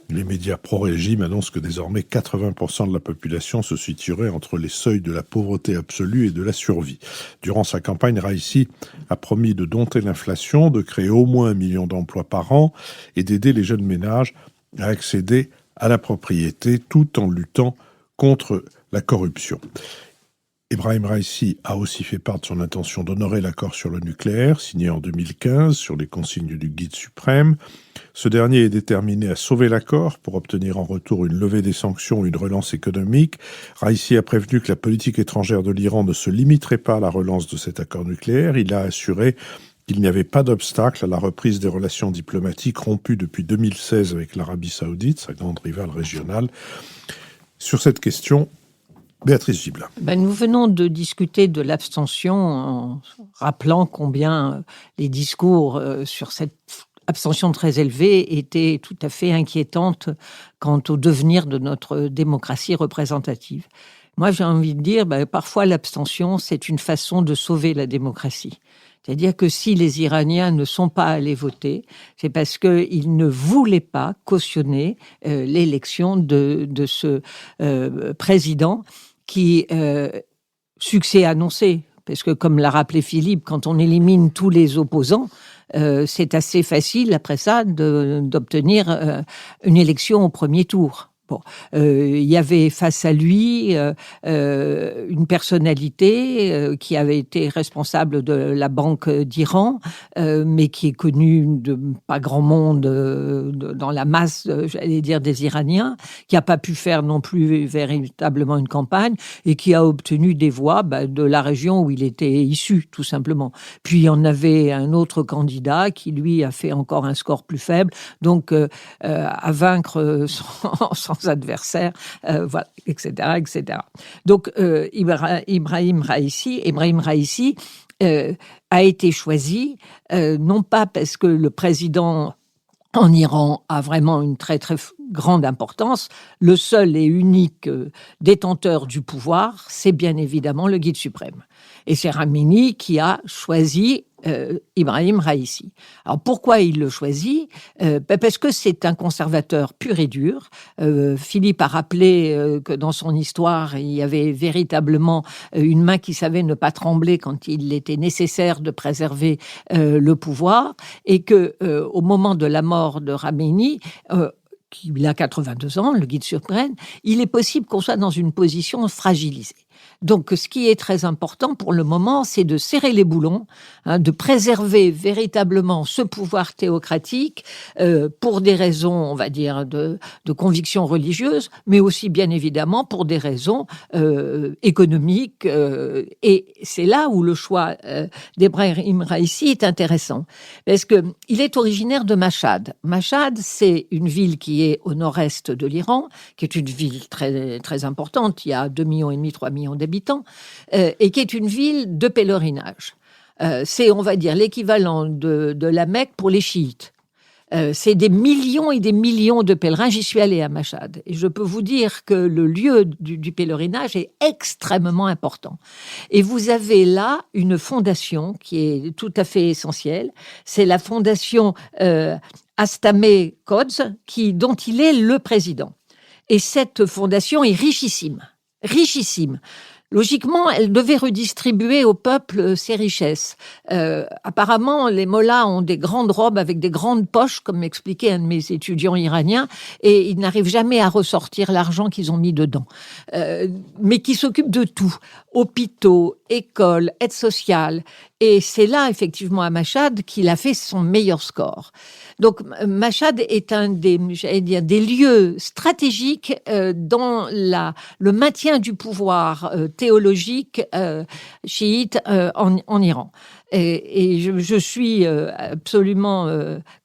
Les médias pro-régime annoncent que désormais 80% de la population se situerait entre les seuils de la pauvreté absolue et de la survie. Durant sa campagne, Raïssi a promis de dompter l'inflation, de créer au moins 1 million d'emplois par an et d'aider les jeunes ménages à accéder à la propriété tout en luttant contre la corruption. Ebrahim Raïssi a aussi fait part de son intention d'honorer l'accord sur le nucléaire, signé en 2015 sur les consignes du Guide suprême. Ce dernier est déterminé à sauver l'accord pour obtenir en retour une levée des sanctions et une relance économique. Raïssi a prévenu que la politique étrangère de l'Iran ne se limiterait pas à la relance de cet accord nucléaire. Il a assuré qu'il n'y avait pas d'obstacle à la reprise des relations diplomatiques rompues depuis 2016 avec l'Arabie saoudite, sa grande rivale régionale. Sur cette question, Béatrice Gibelin. Nous venons de discuter de l'abstention en rappelant combien les discours sur cette abstention très élevée étaient tout à fait inquiétantes quant au devenir de notre démocratie représentative. Moi, j'ai envie de dire, parfois l'abstention, c'est une façon de sauver la démocratie. C'est-à-dire que si les Iraniens ne sont pas allés voter, c'est parce qu'ils ne voulaient pas cautionner l'élection de ce président qui, succès annoncé, parce que comme l'a rappelé Philippe, quand on élimine tous les opposants, c'est assez facile après ça d'obtenir une élection au premier tour. Bon, il y avait face à lui une personnalité qui avait été responsable de la Banque d'Iran, mais qui est connue de pas grand monde dans la masse, j'allais dire, des Iraniens, qui n'a pas pu faire non plus véritablement une campagne et qui a obtenu des voix de la région où il était issu, tout simplement. Puis il y en avait un autre candidat qui, lui, a fait encore un score plus faible, donc à vaincre sans adversaires, voilà, etc., etc. Donc, Ebrahim Raïssi a été choisi, non pas parce que le président en Iran a vraiment une très, très grande importance. Le seul et unique détenteur du pouvoir, c'est bien évidemment le Guide suprême. Et c'est Khamenei qui a choisi Ebrahim Raïssi. Alors pourquoi il le choisit ? Parce que c'est un conservateur pur et dur. Philippe a rappelé que dans son histoire, il y avait véritablement une main qui savait ne pas trembler quand il était nécessaire de préserver le pouvoir, et que au moment de la mort de Khamenei, il a 82 ans, le Guide suprême, il est possible qu'on soit dans une position fragilisée. Donc, ce qui est très important pour le moment, c'est de serrer les boulons, de préserver véritablement ce pouvoir théocratique pour des raisons, on va dire, de conviction religieuse, mais aussi, bien évidemment, pour des raisons économiques. Et c'est là où le choix d'Ebrahim Raïssi est intéressant, parce qu'il est originaire de Mashhad. Mashhad, c'est une ville qui est au nord-est de l'Iran, qui est une ville très, très importante, il y a 2,5 millions, 3 millions d'habitants, et qui est une ville de pèlerinage. C'est, on va dire, l'équivalent de la Mecque pour les chiites. C'est des millions et des millions de pèlerins. J'y suis allée à Mashhad. Et je peux vous dire que le lieu du pèlerinage est extrêmement important. Et vous avez là une fondation qui est tout à fait essentielle. C'est la fondation Astameh Quds, dont il est le président. Et cette fondation est richissime. Richissime. Logiquement, elle devait redistribuer au peuple ses richesses. Apparemment, les mollahs ont des grandes robes avec des grandes poches, comme m'expliquait un de mes étudiants iraniens, et ils n'arrivent jamais à ressortir l'argent qu'ils ont mis dedans. Mais qui s'occupent de tout. Hôpitaux, écoles, aide sociale. Et c'est là, effectivement, à Mashhad, qu'il a fait son meilleur score. Donc, Mashhad est un des lieux stratégiques dans le maintien du pouvoir théologique chiite en Iran. Et je suis absolument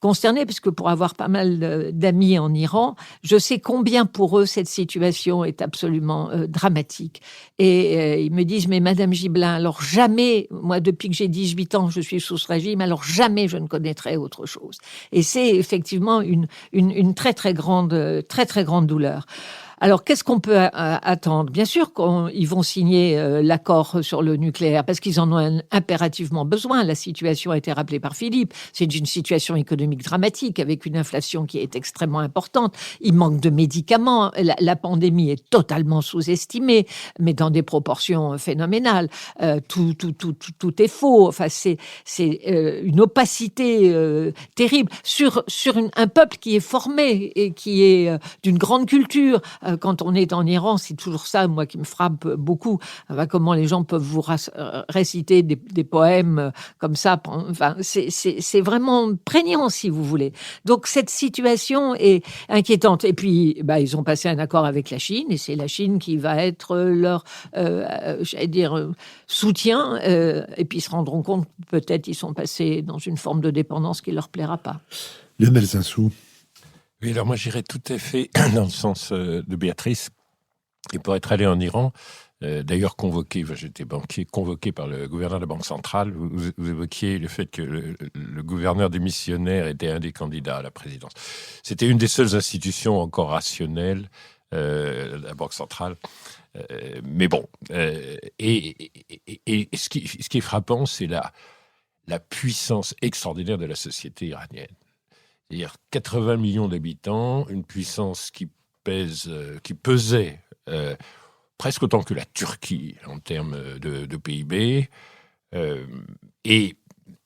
concernée, parce que pour avoir pas mal d'amis en Iran, je sais combien pour eux cette situation est absolument dramatique. Et ils me disent, mais Madame Gibelin, alors jamais, moi depuis que j'ai 18 ans, je suis sous ce régime, alors jamais je ne connaîtrai autre chose. Et c'est effectivement une très très grande douleur. Alors, qu'est-ce qu'on peut attendre ? Bien sûr qu'ils vont signer l'accord sur le nucléaire, parce qu'ils en ont impérativement besoin. La situation a été rappelée par Philippe. C'est une situation économique dramatique, avec une inflation qui est extrêmement importante. Il manque de médicaments. La pandémie est totalement sous-estimée, mais dans des proportions phénoménales. Tout est faux. Enfin, c'est une opacité terrible sur un peuple qui est formé et qui est d'une grande culture. Quand on est en Iran, c'est toujours ça, moi, qui me frappe beaucoup. Enfin, comment les gens peuvent vous réciter des poèmes comme ça. Enfin, c'est vraiment prégnant, si vous voulez. Donc, cette situation est inquiétante. Et puis, ils ont passé un accord avec la Chine, et c'est la Chine qui va être leur, soutien. Et puis, ils se rendront compte, peut-être, ils sont passés dans une forme de dépendance qui ne leur plaira pas. Lionel Zinsou. Oui, alors moi j'irais tout à fait dans le sens de Béatrice. Et pour être allé en Iran, d'ailleurs convoqué, j'étais banquier, convoqué par le gouverneur de la Banque centrale, vous évoquiez le fait que le gouverneur démissionnaire était un des candidats à la présidence. C'était une des seules institutions encore rationnelles, la Banque centrale. Mais bon, et ce qui est frappant, c'est la puissance extraordinaire de la société iranienne. C'est-à-dire 80 millions d'habitants, une puissance qui pesait presque autant que la Turquie en termes de PIB, et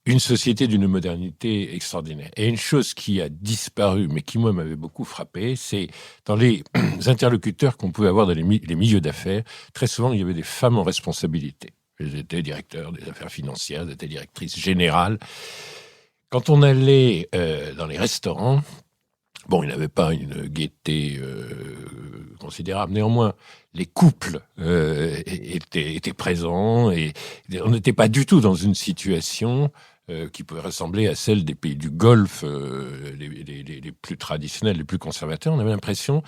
une société d'une modernité extraordinaire. Et une chose qui a disparu, mais qui, moi, m'avait beaucoup frappé, c'est dans les interlocuteurs qu'on pouvait avoir dans les milieux d'affaires, très souvent, il y avait des femmes en responsabilité. Elles étaient directeurs des affaires financières, elles étaient directrices générales. Quand on allait dans les restaurants, bon, il n'y avait pas une gaieté considérable. Néanmoins, les couples étaient présents, et on n'était pas du tout dans une situation qui pouvait ressembler à celle des pays du Golfe, les plus traditionnels, les plus conservateurs. On avait l'impression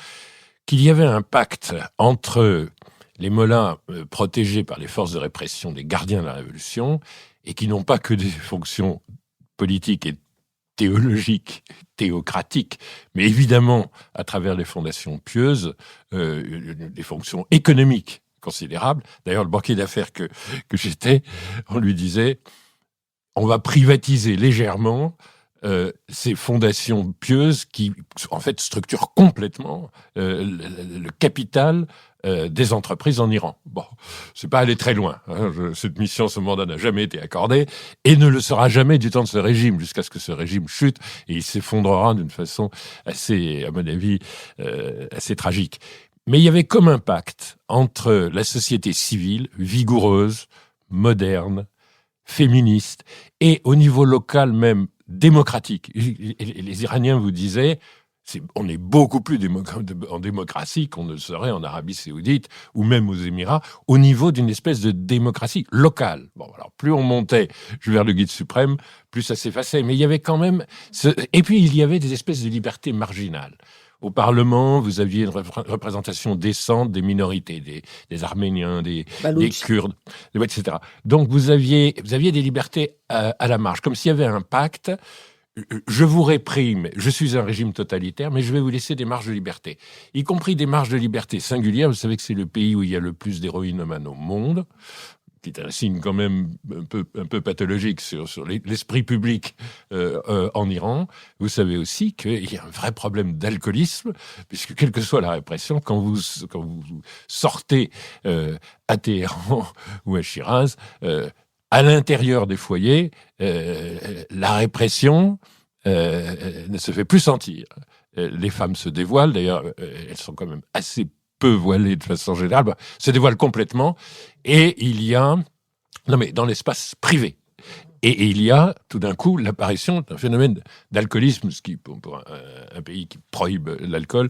qu'il y avait un pacte entre les mollahs protégés par les forces de répression, des gardiens de la Révolution, et qui n'ont pas que des fonctions politiques et théologiques, théocratiques, mais évidemment, à travers les fondations pieuses, des fonctions économiques considérables. D'ailleurs, le banquier d'affaires que j'étais, on lui disait, on va privatiser légèrement ces fondations pieuses qui, en fait, structurent complètement le capital des entreprises en Iran. Bon, c'est pas aller très loin. Cette mission, ce mandat n'a jamais été accordé et ne le sera jamais du temps de ce régime, jusqu'à ce que ce régime chute et il s'effondrera d'une façon assez, à mon avis, assez tragique. Mais il y avait comme un pacte entre la société civile, vigoureuse, moderne, féministe, et au niveau local même démocratique. Les Iraniens vous disaient, on est beaucoup plus en démocratie qu'on ne serait en Arabie Saoudite ou même aux Émirats, au niveau d'une espèce de démocratie locale. Bon, alors plus on montait vers le guide suprême, plus ça s'effaçait. Mais il y avait quand même... Et puis il y avait des espèces de libertés marginales. Au Parlement, vous aviez une représentation décente des minorités, des Arméniens, des Kurdes, etc. Donc vous aviez des libertés à la marge, comme s'il y avait un pacte. Je vous réprime, je suis un régime totalitaire, mais je vais vous laisser des marges de liberté, y compris des marges de liberté singulières. Vous savez que c'est le pays où il y a le plus d'héroïnomanes au monde, qui est un signe quand même un peu pathologique sur l'esprit public en Iran. Vous savez aussi qu'il y a un vrai problème d'alcoolisme, puisque quelle que soit la répression, quand vous sortez à Téhéran ou à Shiraz, à l'intérieur des foyers, la répression ne se fait plus sentir. Les femmes se dévoilent, d'ailleurs, elles sont quand même assez peu voilées de façon générale, se dévoilent complètement, et il y a... Non mais dans l'espace privé. Et il y a tout d'un coup l'apparition d'un phénomène d'alcoolisme, ce qui, pour un pays qui prohibe l'alcool,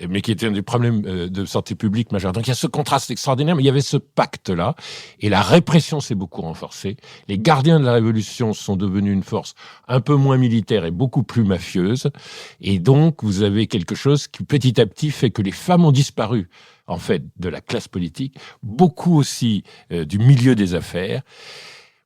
mais qui était un des problèmes de santé publique majeurs. Donc il y a ce contraste extraordinaire, mais il y avait ce pacte-là, et la répression s'est beaucoup renforcée. Les gardiens de la Révolution sont devenus une force un peu moins militaire et beaucoup plus mafieuse, et donc vous avez quelque chose qui petit à petit fait que les femmes ont disparu, en fait, de la classe politique, beaucoup aussi du milieu des affaires.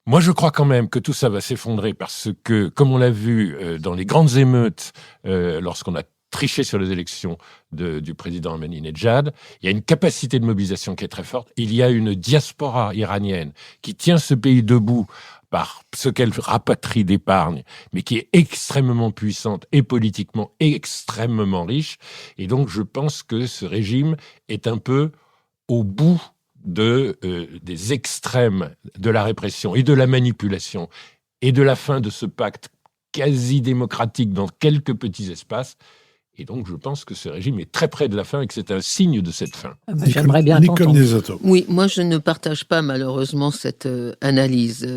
Moi, je crois quand même que tout ça va s'effondrer parce que, comme on l'a vu dans les grandes émeutes, lorsqu'on a triché sur les élections du président Ahmadinejad, il y a une capacité de mobilisation qui est très forte. Il y a une diaspora iranienne qui tient ce pays debout par ce qu'elle rapatrie d'épargne, mais qui est extrêmement puissante et politiquement extrêmement riche. Et donc, je pense que ce régime est un peu au bout des extrêmes de la répression et de la manipulation et de la fin de ce pacte quasi démocratique dans quelques petits espaces. Et donc, je pense que ce régime est très près de la fin et que c'est un signe de cette fin. J'aimerais bien t'entendre. Oui, moi, je ne partage pas malheureusement cette analyse.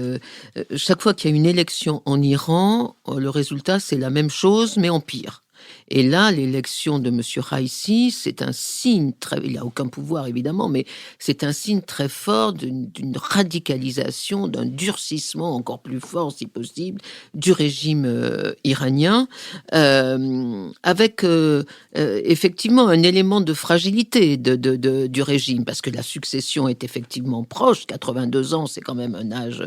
Chaque fois qu'il y a une élection en Iran, le résultat, c'est la même chose, mais en pire. Et là, l'élection de M. Raisi, c'est un signe très... Il n'a aucun pouvoir, évidemment, mais c'est un signe très fort d'une radicalisation, d'un durcissement encore plus fort, si possible, du régime iranien, avec effectivement un élément de fragilité du régime, parce que la succession est effectivement proche. 82 ans, c'est quand même un âge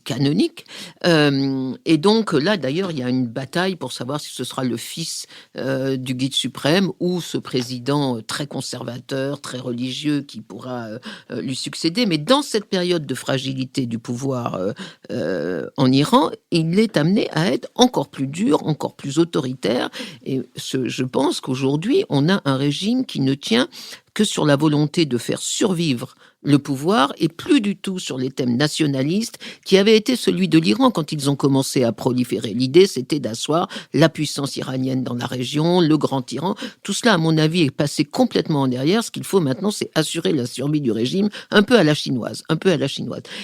canonique. Et donc là, d'ailleurs, il y a une bataille pour savoir si ce sera le fils du guide suprême ou ce président très conservateur, très religieux qui pourra lui succéder. Mais dans cette période de fragilité du pouvoir en Iran, il est amené à être encore plus dur, encore plus autoritaire. Et je pense qu'aujourd'hui, on a un régime qui ne tient que sur la volonté de faire survivre le pouvoir et plus du tout sur les thèmes nationalistes qui avaient été celui de l'Iran quand ils ont commencé à proliférer. L'idée, c'était d'asseoir la puissance iranienne dans la région, le grand Iran. Tout cela, à mon avis, est passé complètement en derrière. Ce qu'il faut maintenant, c'est assurer la survie du régime un peu à la chinoise,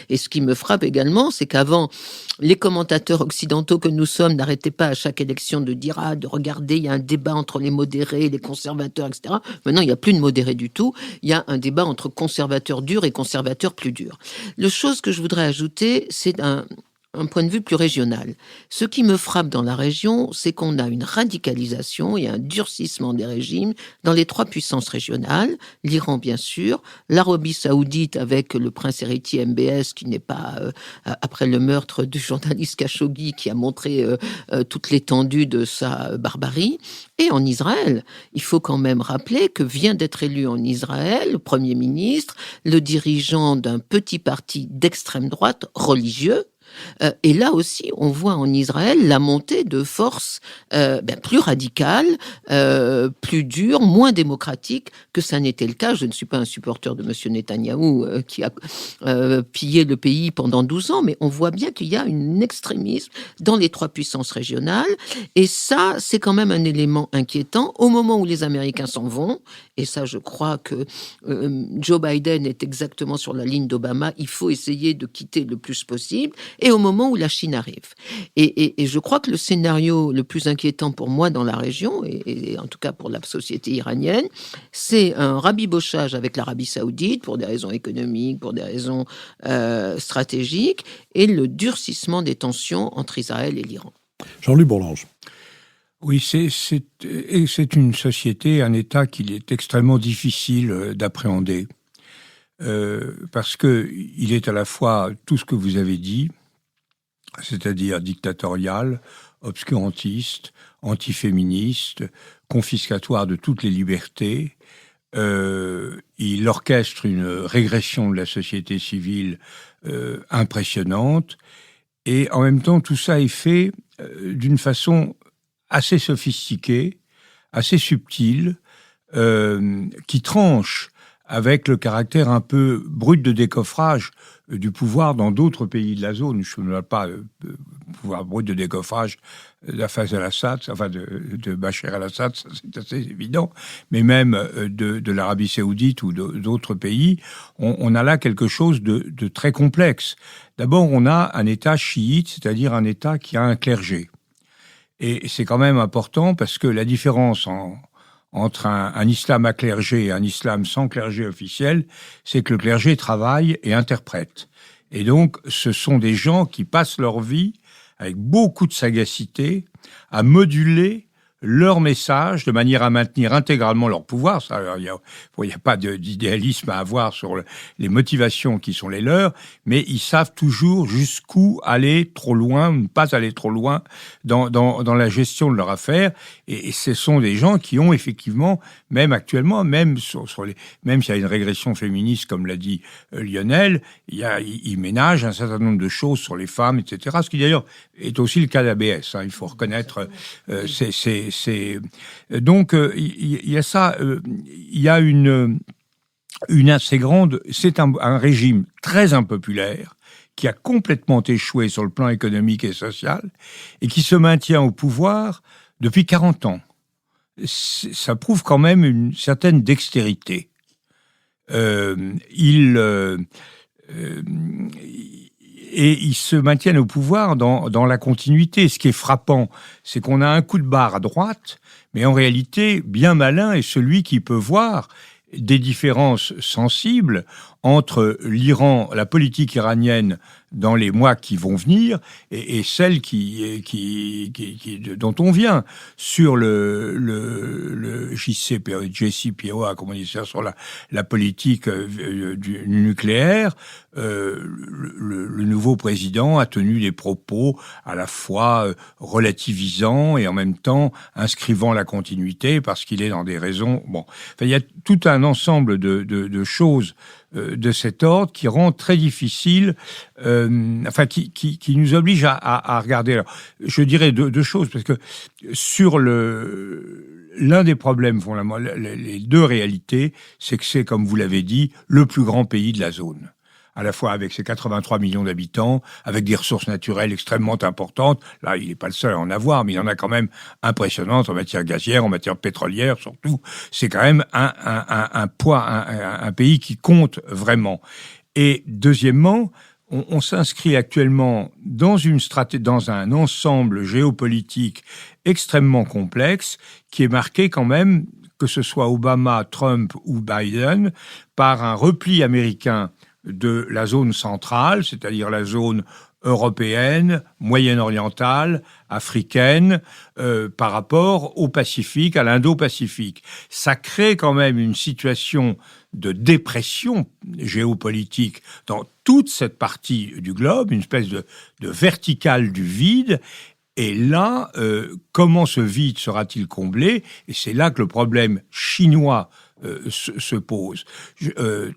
Et ce qui me frappe également, c'est qu'avant, les commentateurs occidentaux que nous sommes n'arrêtaient pas à chaque élection de dire « de regarder, il y a un débat entre les modérés, les conservateurs, etc. » Maintenant, il n'y a plus de modérés du tout. Il y a un débat entre conservateurs durs et conservateurs plus durs. La chose que je voudrais ajouter, c'est un point de vue plus régional. Ce qui me frappe dans la région, c'est qu'on a une radicalisation et un durcissement des régimes dans les trois puissances régionales, l'Iran bien sûr, l'Arabie saoudite avec le prince héritier MBS qui n'est pas, après le meurtre du journaliste Khashoggi qui a montré toute l'étendue de sa barbarie, et en Israël. Il faut quand même rappeler que vient d'être élu en Israël le Premier ministre, le dirigeant d'un petit parti d'extrême droite religieux, Et là aussi, on voit en Israël la montée de forces plus radicales, plus dures, moins démocratiques que ça n'était le cas. Je ne suis pas un supporter de M. Netanyahou qui a pillé le pays pendant 12 ans, mais on voit bien qu'il y a un extrémisme dans les 3 puissances régionales. Et ça, c'est quand même un élément inquiétant au moment où les Américains s'en vont. Et ça, je crois que Joe Biden est exactement sur la ligne d'Obama. Il faut essayer de quitter le plus possible. Et au moment où la Chine arrive. Et je crois que le scénario le plus inquiétant pour moi dans la région, et en tout cas pour la société iranienne, c'est un rabibochage avec l'Arabie Saoudite pour des raisons économiques, pour des raisons stratégiques, et le durcissement des tensions entre Israël et l'Iran. Jean-Luc Bourlange. Oui, c'est une société, un État qu'il est extrêmement difficile d'appréhender. Parce qu'il est à la fois tout ce que vous avez dit, c'est-à-dire dictatorial, obscurantiste, antiféministe, confiscatoire de toutes les libertés. Il orchestre une régression de la société civile impressionnante. Et en même temps, tout ça est fait d'une façon assez sophistiquée, assez subtile, qui tranche avec le caractère un peu brut de décoffrage du pouvoir dans d'autres pays de la zone. Je ne parle pas pouvoir brut de décoffrage d'Hafez al-Assad, enfin de Bachar al-Assad, ça c'est assez évident, mais même de l'Arabie Saoudite ou d'autres pays, on a là quelque chose de très complexe. D'abord, on a un État chiite, c'est-à-dire un État qui a un clergé. Et c'est quand même important parce que la différence entre un islam à clergé et un islam sans clergé officiel, c'est que le clergé travaille et interprète. Et donc, ce sont des gens qui passent leur vie avec beaucoup de sagacité à moduler leur message de manière à maintenir intégralement leur pouvoir. Il n'y a pas d'idéalisme à avoir sur les motivations qui sont les leurs, mais ils savent toujours jusqu'où aller trop loin, ou ne pas aller trop loin dans la gestion de leur affaire. Et ce sont des gens qui ont effectivement, même actuellement, même même s'il y a une régression féministe, comme l'a dit Lionel, ils ménagent un certain nombre de choses sur les femmes, etc. Ce qui d'ailleurs est aussi le cas d'ABS. Il faut reconnaître donc il y a ça, il y a une assez grande. C'est un régime très impopulaire qui a complètement échoué sur le plan économique et social et qui se maintient au pouvoir depuis 40 ans. Ça prouve quand même une certaine dextérité. Et ils se maintiennent au pouvoir dans la continuité. Ce qui est frappant, c'est qu'on a un coup de barre à droite, mais en réalité, bien malin est celui qui peut voir des différences sensibles entre l'Iran, la politique iranienne dans les mois qui vont venir et celle dont on vient sur le JCPOA, comme on dit ça, sur la politique du nucléaire. Le nouveau président a tenu des propos à la fois relativisants et en même temps inscrivant la continuité parce qu'il est dans des raisons. Bon, il y a tout un ensemble de choses de cet ordre qui rend très difficile, qui nous oblige à regarder. Alors, je dirais deux choses, parce que sur l'un des problèmes, les deux réalités, c'est que c'est, comme vous l'avez dit, le plus grand pays de la zone. À la fois avec ses 83 millions d'habitants, avec des ressources naturelles extrêmement importantes. Là, il n'est pas le seul à en avoir, mais il y en a quand même impressionnantes en matière gazière, en matière pétrolière, surtout. C'est quand même un pays qui compte vraiment. Et deuxièmement, on s'inscrit actuellement dans un ensemble géopolitique extrêmement complexe qui est marqué quand même, que ce soit Obama, Trump ou Biden, par un repli américain de la zone centrale, c'est-à-dire la zone européenne, moyenne-orientale, africaine, par rapport au Pacifique, à l'Indo-Pacifique. Ça crée quand même une situation de dépression géopolitique dans toute cette partie du globe, une espèce de verticale du vide. Et là, comment ce vide sera-t-il comblé ? Et c'est là que le problème chinois se pose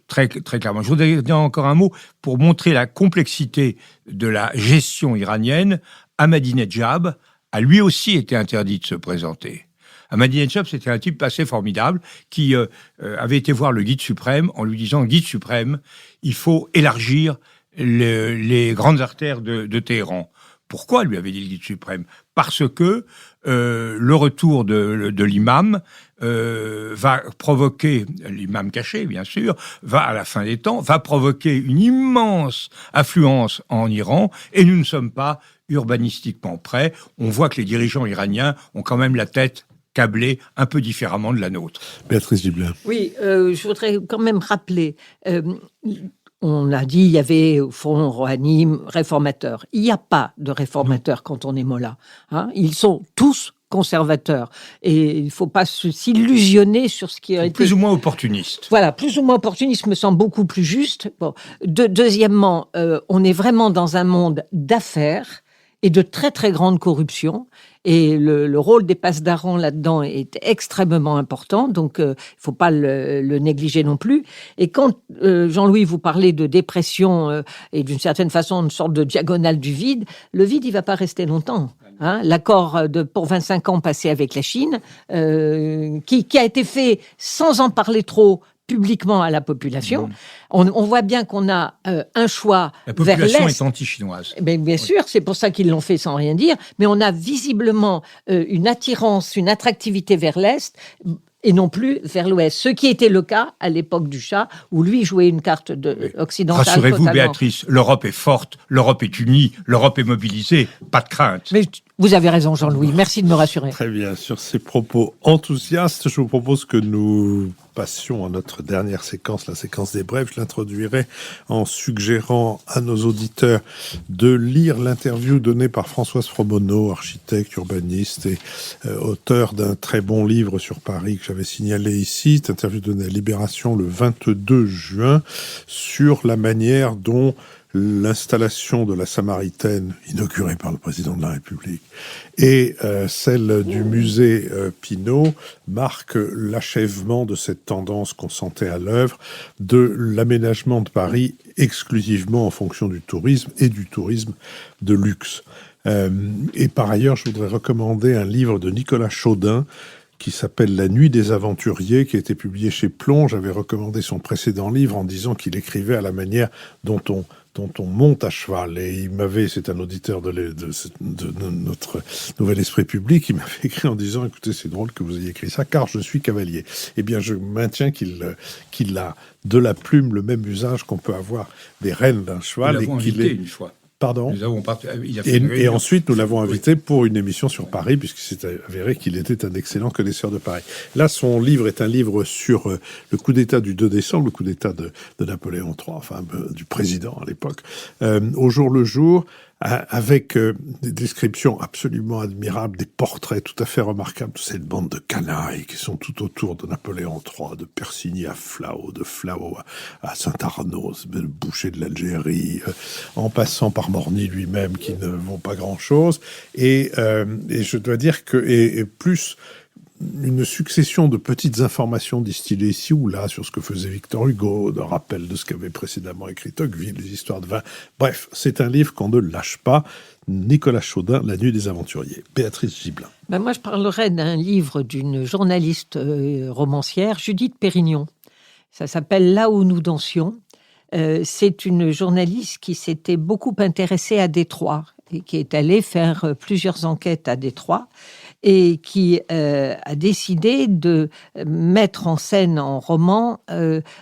très, très clairement. Je voudrais dire encore un mot pour montrer la complexité de la gestion iranienne. Ahmadinejad a lui aussi été interdit de se présenter. Ahmadinejad, c'était un type assez formidable qui avait été voir le guide suprême en lui disant « Guide suprême, il faut élargir les grandes artères de Téhéran ». Pourquoi, lui avait dit le guide suprême ? Parce que le retour de l'imam va provoquer, l'imam caché bien sûr, va à la fin des temps, va provoquer une immense affluence en Iran et nous ne sommes pas urbanistiquement prêts. On voit que les dirigeants iraniens ont quand même la tête câblée un peu différemment de la nôtre. Béatrice Gibelin. Oui, je voudrais quand même rappeler... on a dit il y avait au fond Rouhani réformateur. Il n'y a pas de réformateur quand on est mollah. Hein, ils sont tous conservateurs. Et il ne faut pas s'illusionner sur ce qui a été... Plus ou moins opportuniste. Voilà, plus ou moins opportuniste me semble beaucoup plus juste. Bon. Deuxièmement, on est vraiment dans un monde d'affaires et de très très grande corruption. Et le rôle des passedarans là-dedans est extrêmement important, donc il ne faut pas le négliger non plus. Et quand, Jean-Louis, vous parlez de dépression et d'une certaine façon une sorte de diagonale du vide, le vide, il ne va pas rester longtemps. Hein, l'accord pour 25 ans passé avec la Chine, qui a été fait sans en parler trop publiquement à la population. On voit bien qu'on a un choix vers l'Est. La population est anti-chinoise. Bien sûr, c'est pour ça qu'ils l'ont fait sans rien dire, mais on a visiblement une attirance, une attractivité vers l'Est et non plus vers l'Ouest. Ce qui était le cas à l'époque du Shah, où lui jouait une carte occidentale. Rassurez-vous, totalement. Béatrice, l'Europe est forte, l'Europe est unie, l'Europe est mobilisée, pas de crainte. Mais vous avez raison, Jean-Louis, merci de me rassurer. Très bien, sur ces propos enthousiastes, je vous propose que nous passions à notre dernière séquence, la séquence des brèves. Je l'introduirai en suggérant à nos auditeurs de lire l'interview donnée par Françoise Fromono, architecte, urbaniste et auteur d'un très bon livre sur Paris que j'avais signalé ici. Cette interview donnée à Libération le 22 juin sur la manière dont l'installation de la Samaritaine, inaugurée par le président de la République, et celle du musée Pinault marque l'achèvement de cette tendance qu'on sentait à l'œuvre de l'aménagement de Paris exclusivement en fonction du tourisme et du tourisme de luxe. Et par ailleurs, je voudrais recommander un livre de Nicolas Chaudin qui s'appelle La Nuit des Aventuriers, qui a été publié chez Plon. J'avais recommandé son précédent livre en disant qu'il écrivait à la manière dont on monte à cheval. Et il m'avait, c'est un auditeur de notre Nouvel Esprit Public, il m'avait écrit en disant, écoutez, c'est drôle que vous ayez écrit ça, car je suis cavalier. Eh bien, je maintiens qu'il a de la plume le même usage qu'on peut avoir des rênes d'un cheval. Nous l'avons invité une fois. Pardon. Et ensuite, nous l'avons invité pour une émission sur Paris, puisqu'il s'est avéré qu'il était un excellent connaisseur de Paris. Là, son livre est un livre sur le coup d'État du 2 décembre, le coup d'État de Napoléon III, enfin du président à l'époque, au jour le jour, avec des descriptions absolument admirables, des portraits tout à fait remarquables de cette bande de canailles qui sont tout autour de Napoléon III, de Persigny à Flao, de Flao à Saint-Arnaud, le boucher de l'Algérie, en passant par Morny lui-même, qui ne vont pas grand-chose. Et je dois dire que, et plus une succession de petites informations distillées ici ou là sur ce que faisait Victor Hugo, d'un rappel de ce qu'avait précédemment écrit Tocqueville, les histoires de vin. Bref, c'est un livre qu'on ne lâche pas. Nicolas Chaudin, La Nuit des Aventuriers. Béatrice Gibelin. Moi, je parlerai d'un livre d'une journaliste romancière, Judith Pérignon. Ça s'appelle Là où nous dansions. C'est une journaliste qui s'était beaucoup intéressée à Détroit et qui est allée faire plusieurs enquêtes à Détroit et qui a décidé de mettre en scène en roman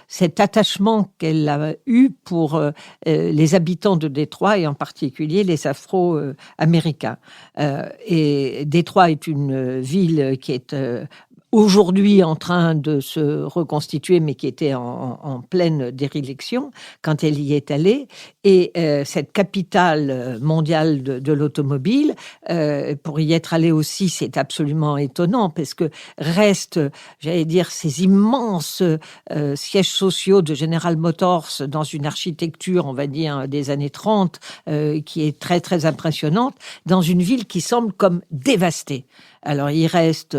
cet attachement qu'elle a eu pour les habitants de Détroit et en particulier les Afro-Américains. Et Détroit est une ville qui est aujourd'hui en train de se reconstituer, mais qui était en pleine déréliction quand elle y est allée. Et cette capitale mondiale de l'automobile, pour y être allée aussi, c'est absolument étonnant, parce que restent, j'allais dire, ces immenses sièges sociaux de General Motors dans une architecture, on va dire, des années 30, qui est très, très impressionnante, dans une ville qui semble comme dévastée. Alors, il reste,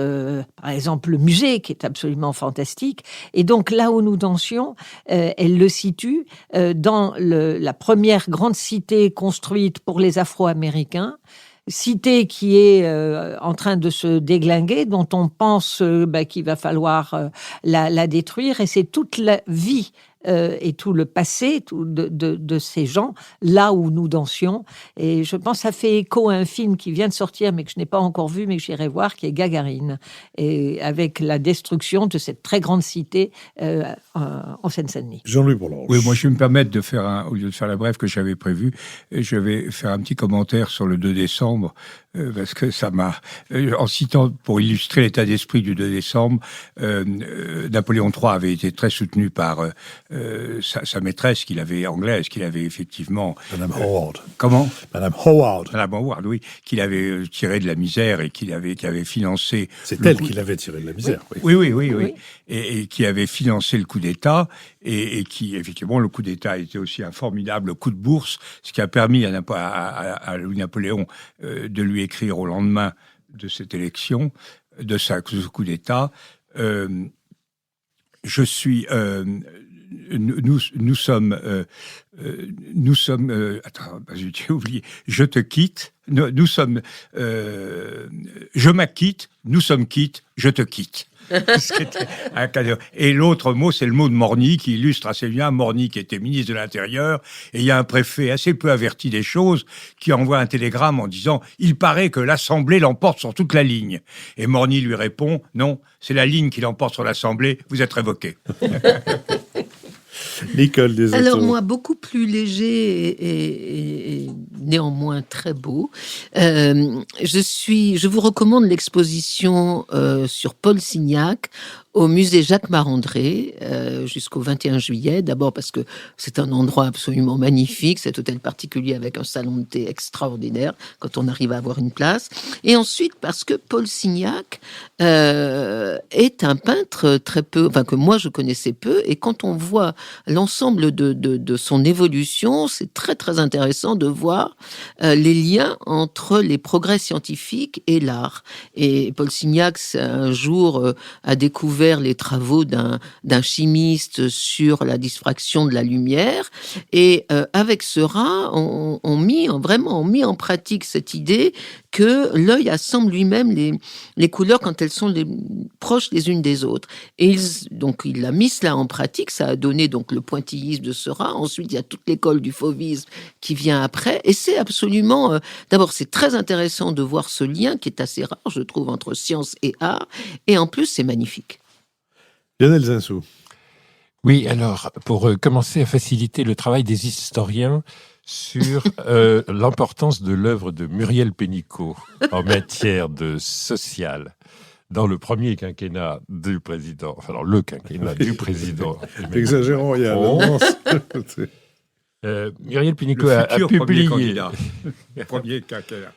par exemple, le musée, qui est absolument fantastique. Et donc, là où nous dansions, elle le situe dans la première grande cité construite pour les Afro-Américains, cité qui est en train de se déglinguer, dont on pense qu'il va falloir la détruire. Et c'est toute la vie et tout le passé de ces gens, là où nous dansions. Et je pense que ça fait écho à un film qui vient de sortir, mais que je n'ai pas encore vu, mais que j'irai voir, qui est Gagarine, et avec la destruction de cette très grande cité en Seine-Saint-Denis. Jean-Louis Bourlanges. Oui, moi je vais me permettre de faire, au lieu de faire la brève que j'avais prévue, je vais faire un petit commentaire sur le 2 décembre, parce que ça m'a... en citant, pour illustrer l'état d'esprit du 2 décembre, Napoléon III avait été très soutenu par sa maîtresse, anglaise, qu'il avait effectivement... Madame Howard. Comment ? Madame Howard. Madame Howard, oui, qu'il avait tiré de la misère et qui avait financé... C'est elle qui l'avait tiré de la misère. Oui. Et qui avait financé le coup d'État, et qui, effectivement, le coup d'État a été aussi un formidable coup de bourse, ce qui a permis à Louis-Napoléon de lui écrire au lendemain de cette élection, de ce coup d'État. Nous sommes. Attends, j'ai oublié. Je te quitte. Nous sommes. Je m'acquitte. Nous sommes quittes. Je te quitte. Et l'autre mot, c'est le mot de Morny, qui illustre assez bien Morny, qui était ministre de l'Intérieur. Et il y a un préfet assez peu averti des choses qui envoie un télégramme en disant « Il paraît que l'Assemblée l'emporte sur toute la ligne ». Et Morny lui répond « Non, c'est la ligne qui l'emporte sur l'Assemblée, vous êtes révoqué ». Nicole Desautaux. Alors moi, beaucoup plus léger et néanmoins très beau. Je vous recommande l'exposition sur Paul Signac au musée Jacques Marandré jusqu'au 21 juillet. D'abord parce que c'est un endroit absolument magnifique, cet hôtel particulier avec un salon de thé extraordinaire quand on arrive à avoir une place. Et ensuite parce que Paul Signac est un peintre que moi je connaissais peu, et quand on voit l'ensemble de son évolution, c'est très très intéressant de voir les liens entre les progrès scientifiques et l'art. Et Paul Signac, un jour, a découvert les travaux d'un chimiste sur la diffraction de la lumière, et avec Seurat, on mis en pratique cette idée que l'œil assemble lui-même les couleurs quand elles sont proches les unes des autres. Et donc il a mis cela en pratique, ça a donné donc le pointillisme de Seurat. Ensuite, il y a toute l'école du fauvisme qui vient après, et c'est absolument... d'abord, c'est très intéressant de voir ce lien qui est assez rare, je trouve, entre science et art, et en plus, c'est magnifique. Lionel Zinsou. Oui, alors, pour commencer à faciliter le travail des historiens sur l'importance de l'œuvre de Muriel Pénicaud en matière de social, dans le premier quinquennat du président, enfin, alors le quinquennat du président. Exagérons, il y a Muriel Pénicaud a publié... Premier quinquennat.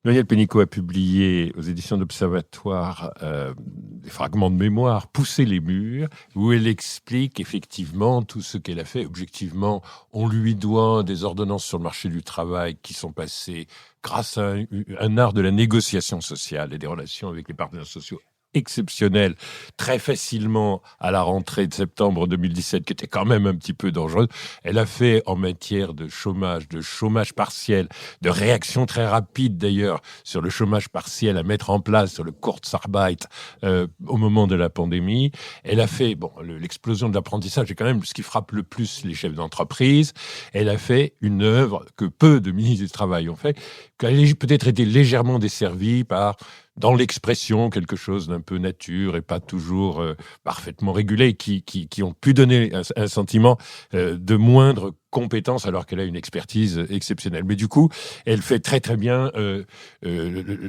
Muriel Pénicaud a publié aux éditions d'Observatoire des fragments de mémoire, Pousser les murs, où elle explique effectivement tout ce qu'elle a fait. Objectivement, on lui doit des ordonnances sur le marché du travail qui sont passées grâce à un art de la négociation sociale et des relations avec les partenaires sociaux exceptionnelle, très facilement à la rentrée de septembre 2017, qui était quand même un petit peu dangereuse. Elle a fait en matière de chômage partiel, de réaction très rapide d'ailleurs sur le chômage partiel à mettre en place, sur le Kurzarbeit au moment de la pandémie. Elle a fait, l'explosion de l'apprentissage est quand même ce qui frappe le plus les chefs d'entreprise. Elle a fait une œuvre que peu de ministres du Travail ont fait, qu'elle a peut-être été légèrement desservie par, dans l'expression, quelque chose d'un peu nature et pas toujours parfaitement régulé, qui ont pu donner un sentiment de moindre compétence alors qu'elle a une expertise exceptionnelle. Mais du coup, elle fait très très bien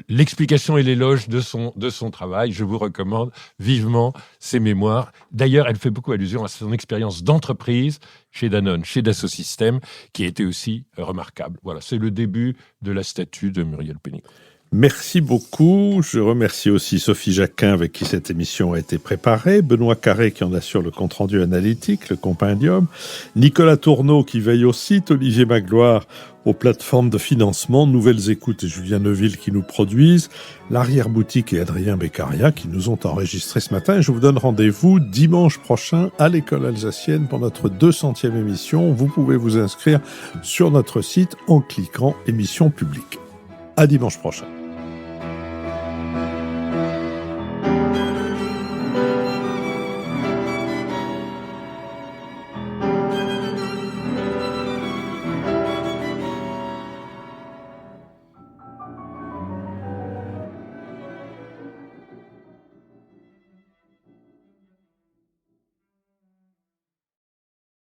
l'explication et l'éloge de son travail. Je vous recommande vivement ses mémoires. D'ailleurs, elle fait beaucoup allusion à son expérience d'entreprise chez Danone, chez Dassault Systèmes, qui a été aussi remarquable. Voilà, c'est le début de la statue de Muriel Pénicaud. Merci beaucoup. Je remercie aussi Sophie Jacquin avec qui cette émission a été préparée, Benoît Carré qui en assure le compte-rendu analytique, le compendium, Nicolas Tourneau qui veille au site, Olivier Magloire aux plateformes de financement, Nouvelles Écoutes et Julien Neuville qui nous produisent, l'Arrière-Boutique et Adrien Beccaria qui nous ont enregistrés ce matin. Je vous donne rendez-vous dimanche prochain à l'École alsacienne pour notre 200e émission. Vous pouvez vous inscrire sur notre site en cliquant émission publique. À dimanche prochain.